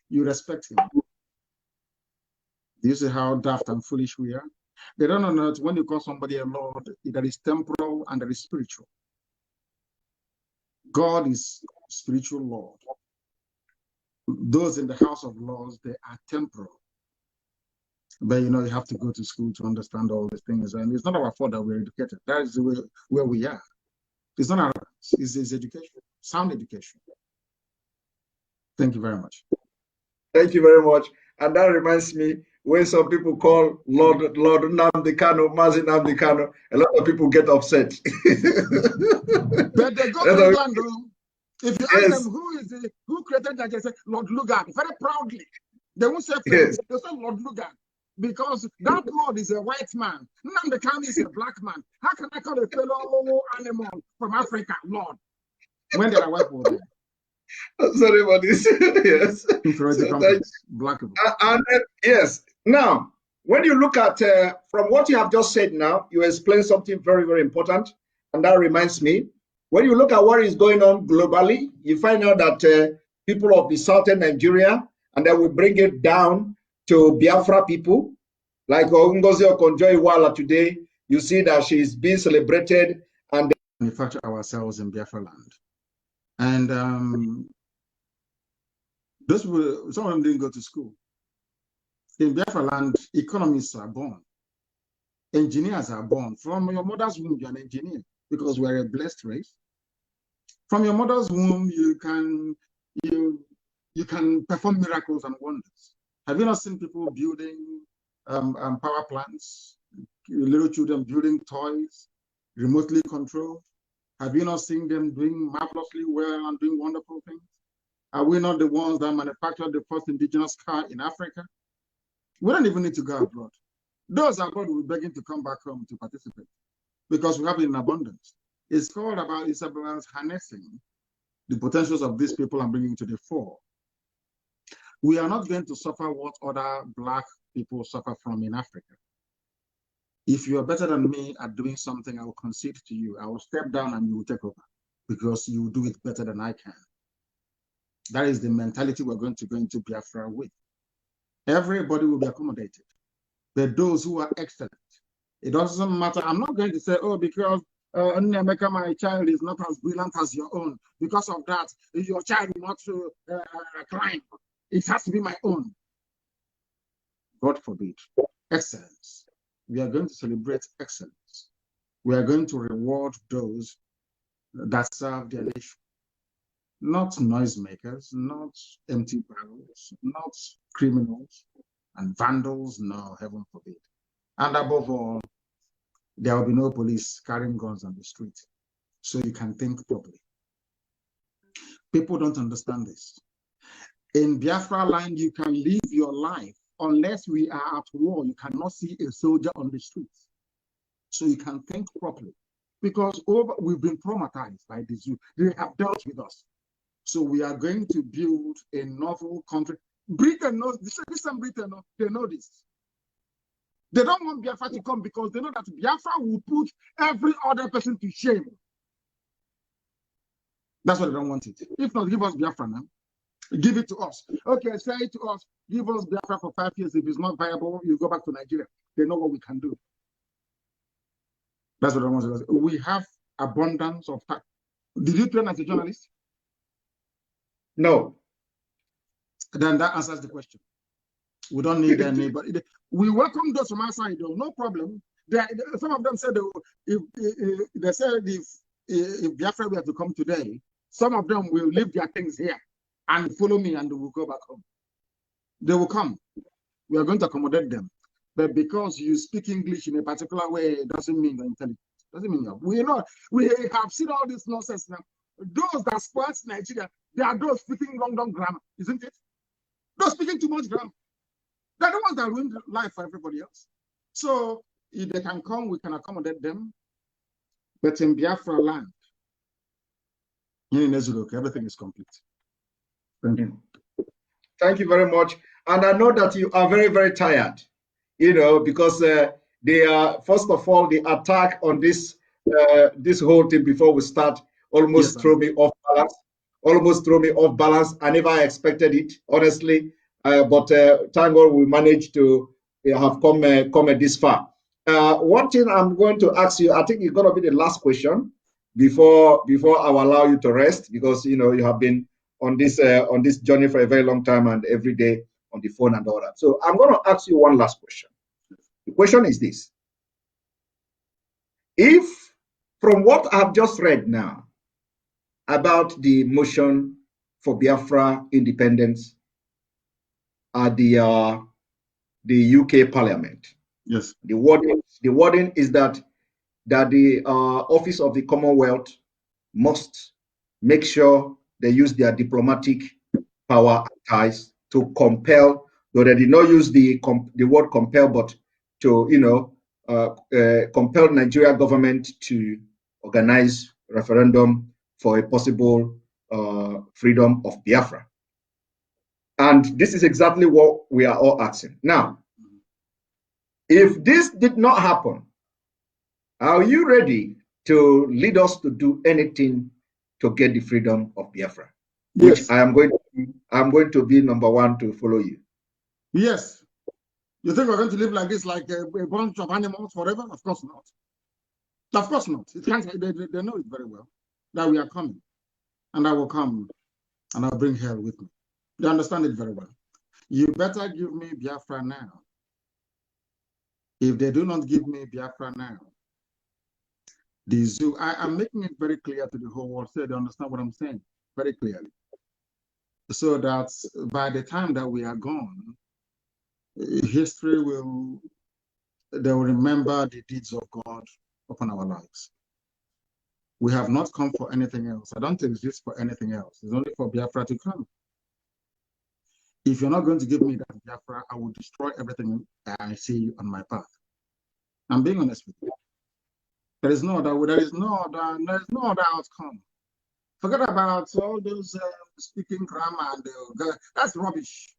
You respect him. Do you see how daft and foolish we are? They don't know that when you call somebody a Lord, there is temporal and there is spiritual. God is spiritual Lord. Those in the house of laws, they are temporal. But you know, you have to go to school to understand all these things. And it's not our fault that we're educated. That is the way where we are. It's not arrogance, it's education, sound education. Thank you very much. Thank you very much. And that reminds me, when some people call Lord Nnamdi Kanu, Mazi Nnamdi Kanu, a lot of people get upset. But they go to England, if you ask them who created that, they say Lord Lugard, very proudly. They won't say friends, they say Lord Lugard. Because that Lord is a white man. Nnamdi Kanu is a black man. How can I call a fellow animal from Africa Lord when there are white people there? Sorry about this. Yes. So black people. Yes. Now, when you look at from what you have just said now, you explained something very, very important. And that reminds me, when you look at what is going on globally, you find out that people of the southern Nigeria, and then we bring it down to Biafra people, like Ngozi Okonjo-Iweala today, you see that she's being celebrated and we manufacture ourselves in Biafra land. And those people, some of them didn't go to school. In Biafra land, economists are born. Engineers are born. From your mother's womb, you're an engineer because we're a blessed race. From your mother's womb, you can perform miracles and wonders. Have you not seen people building power plants, little children building toys, remotely controlled? Have you not seen them doing marvelously well and doing wonderful things? Are we not the ones that manufactured the first indigenous car in Africa? We don't even need to go abroad. Those abroad will be begging to come back home to participate because we have it in abundance. It's about harnessing the potentials of these people and bringing to the fore. We are not going to suffer what other Black people suffer from in Africa. If you are better than me at doing something, I will concede to you. I will step down and you will take over because you will do it better than I can. That is the mentality we're going to go into Biafra with. Everybody will be accommodated. But those who are excellent, it doesn't matter. I'm not going to say, oh, because Nnameka, my child, is not as brilliant as your own. Because of that, your child will not climb. It has to be my own. God forbid. Excellence. We are going to celebrate excellence. We are going to reward those that serve their nation. Not noisemakers, not empty barrels, not criminals and vandals. No, heaven forbid. And above all, there will be no police carrying guns on the street. So you can think properly. People don't understand this. In Biafra land, you can live your life. Unless we are at war, you cannot see a soldier on the streets. So you can think properly. Because we've been traumatized by this. They have dealt with us. So we are going to build a novel country. Britain knows this. Listen, Britain, they know this. They don't want Biafra to come because they know that Biafra will put every other person to shame. That's why they don't want it. If not, give us Biafra now. Give it to us. Okay, say it to us. Give us Biafra for 5 years. If it's not viable, you go back to Nigeria. They know what we can do. That's what I want to say. We have abundance of time. Did you train as a journalist? No. Then that answers the question. We don't need anybody. We welcome those from outside, though. No problem. Some of them said if Biafra were to come today, some of them will leave their things here and follow me, and they will go back home. They will come. We are going to accommodate them. But because you speak English in a particular way, it doesn't mean you're intelligent. Doesn't mean you're. We have seen all this nonsense now. Those that spoil Nigeria, They are those speaking long grammar, isn't it? Those speaking too much grammar. They're the ones that ruin life for everybody else. So if they can come, we can accommodate them. But in Biafra land, everything is complete. Thank you. Thank you very much. And I know that you are very, very tired, because they are, first of all, the attack on this this whole thing before we start almost threw me off balance. I never expected it, honestly. But thank God we managed to have come this far. One thing I'm going to ask you, I think it's going to be the last question before I will allow you to rest, because you have been on this journey for a very long time and every day on the phone and all that. So I'm going to ask you one last question. The question is this: if, from what I've just read now about the motion for Biafra independence at the UK Parliament, yes, the wording is that the Office of the Commonwealth must make sure they use their diplomatic power and ties to compel, though they did not use the word compel, but to compel Nigeria government to organize referendum for a possible freedom of Biafra. And this is exactly what we are all asking. Now, if this did not happen, are you ready to lead us to do anything to get the freedom of Biafra? Yes. Which I'm going to be number one to follow you. Yes. You think we're going to live like this, like a bunch of animals forever? Of course not. Of course not. It can't, they know it very well that we are coming. And I will come and I'll bring hell with me. They understand it very well. You better give me Biafra now. If they do not give me Biafra now, the zoo, I am making it very clear to the whole world so they understand what I'm saying very clearly. So that by the time that we are gone, history they will remember the deeds of God upon our lives. We have not come for anything else. I don't exist for anything else. It's only for Biafra to come. If you're not going to give me that Biafra, I will destroy everything I see on my path. I'm being honest with you. There is no other outcome. Forget about all those speaking grammar and that's rubbish.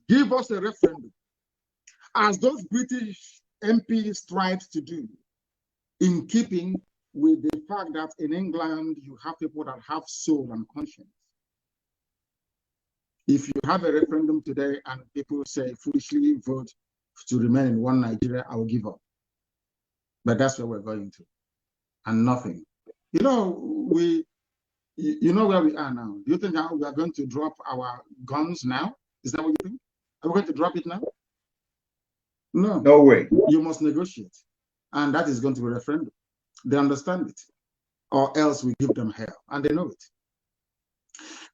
Give us a referendum, as those British MPs tried to do, in keeping with the fact that in England you have people that have soul and conscience. If you have a referendum today and people say foolishly vote to remain in one Nigeria, I will give up. But that's where we're going to, and nothing. You know where we are now. Do you think we are going to drop our guns now? Is that what you think? Are we going to drop it now? No. No way. You must negotiate. And that is going to be a referendum. They understand it. Or else we give them hell. And they know it.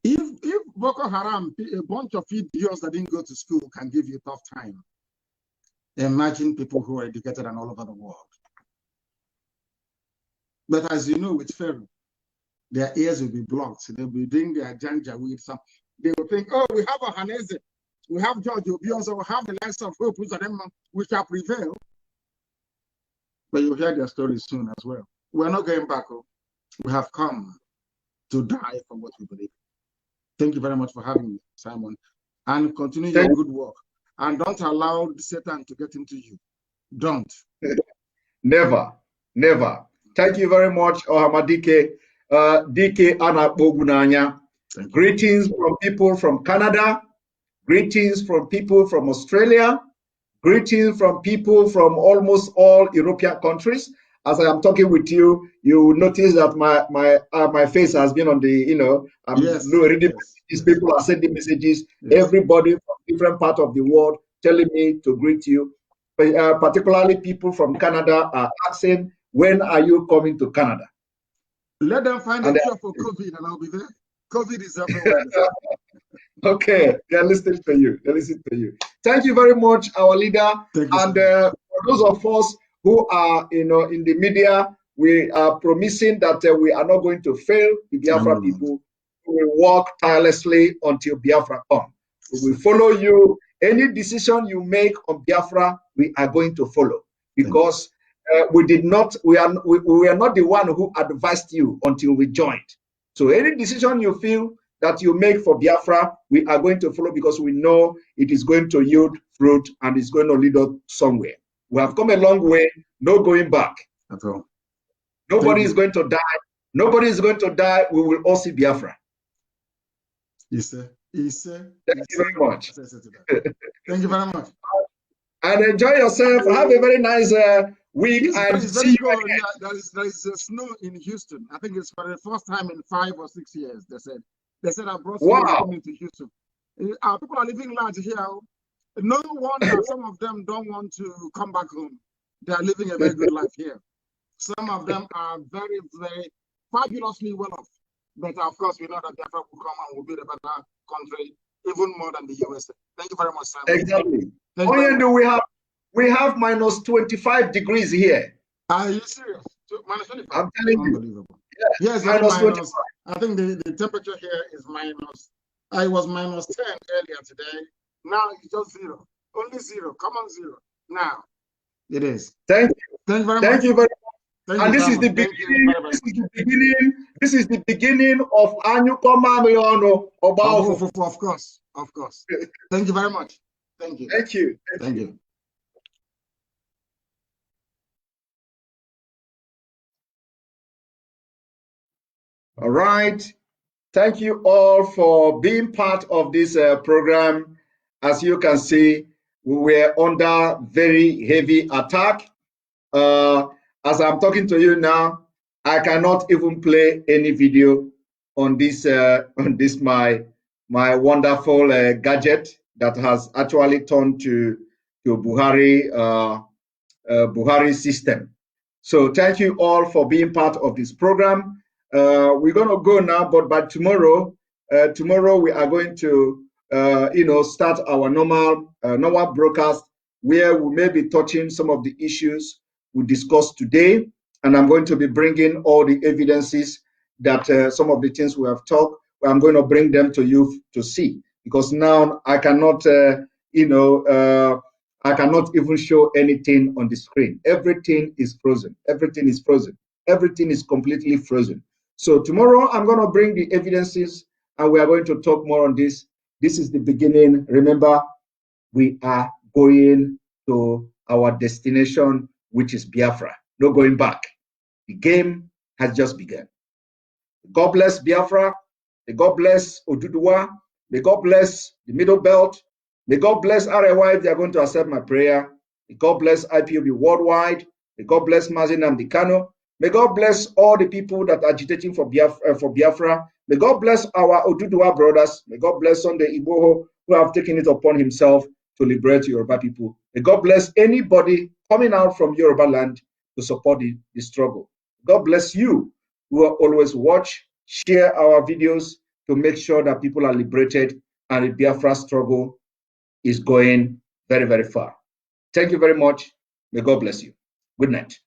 If Boko Haram, a bunch of idiots that didn't go to school, can give you a tough time, imagine people who are educated and all over the world. But as you know, with Pharaoh, their ears will be blocked. They'll be doing their janja with some. They will think, oh, we have a Hanese, we have George Obianzo, we have the likes of Hope, we shall prevail. But you'll hear their stories soon as well. We're not going back. We have come to die for what we believe. Thank you very much for having me, Simon. And continue your good work. And don't allow Satan to get into you. Don't. Never, never. Thank you very much, Ohamadike. DK Anakbogunanya. Greetings from people from Canada. Greetings from people from Australia. Greetings from people from almost all European countries. As I am talking with you, you will notice that my face has been on the, I'm reading these people are sending messages. Yes. Everybody from different parts of the world telling me to greet you. Particularly people from Canada are asking, when are you coming to Canada? Let them find a cure for COVID and I'll be there. COVID is everywhere. Okay, they're listening to you. They're listening to you. Thank you very much, our leader. And for those of us who are, in the media, we are promising that we are not going to fail the Biafra people. we will work tirelessly until Biafra comes. We will follow you. Any decision you make on Biafra, we are going to follow, because we are not the one who advised you until we joined. So any decision you feel that you make for Biafra, we are going to follow, because we know it is going to yield fruit and it's going to lead us somewhere. We have come a long way, no going back. At all. Nobody is going to die. Nobody is going to die. We will all see Biafra. Thank you very much. Thank you very much. And enjoy yourself. Have a very nice week. And see you again. Yeah, there is snow in Houston. I think it's for the first time in 5 or 6 years. They said I brought snow coming to Houston. Our people are living large here. No wonder some of them don't want to come back home. They are living a very good life here. Some of them are very, very fabulously well off. But of course, we know that Biafra will come and will be a better country, even more than the USA. Thank you very much, Simon. Exactly. We have minus 25 degrees here. Are you serious? Minus 25? I'm telling you. Unbelievable. Yes, minus 25. I think the temperature here is minus. I was minus 10 earlier today. Now it's just 0. Only 0. Come on, 0. Now it is. Thank you. Thank you very much. Thank you very much. And this is the beginning. This is the beginning of Anyukoma Milano. Of course. Thank you very much. Thank you. Thank you. Thank you. All right. Thank you all for being part of this program. As you can see, we were under very heavy attack. As I'm talking to you now, I cannot even play any video on this my wonderful gadget that has actually turned to Buhari system. So thank you all for being part of this program. We're going to go now, but by tomorrow we are going to start our normal broadcast, where we may be touching some of the issues we discussed today, and I'm going to be bringing all the evidences that some of the things we have talked. I'm going to bring them to you to see, because now I cannot I cannot even show anything on the screen. Everything is frozen. Everything is frozen. Everything is completely frozen. So tomorrow I'm going to bring the evidences, and we are going to talk more on this. This is the beginning. Remember, we are going to our destination, which is Biafra. No going back. The game has just begun. God bless Biafra. May God bless Oduduwa. May God bless the Middle Belt. May God bless REY if they are going to accept my prayer. May God bless IPOB worldwide. May God bless Mazi Nnamdi Kanu. May God bless all the people that are agitating for Biafra. May God bless our Oduduwa brothers. May God bless Sunday Igboho, who have taken it upon himself to liberate Yoruba people. May God bless anybody coming out from Yoruba land to support the struggle. God bless you who are always watch, share our videos to make sure that people are liberated and the Biafra struggle is going very, very far. Thank you very much. May God bless you. Good night.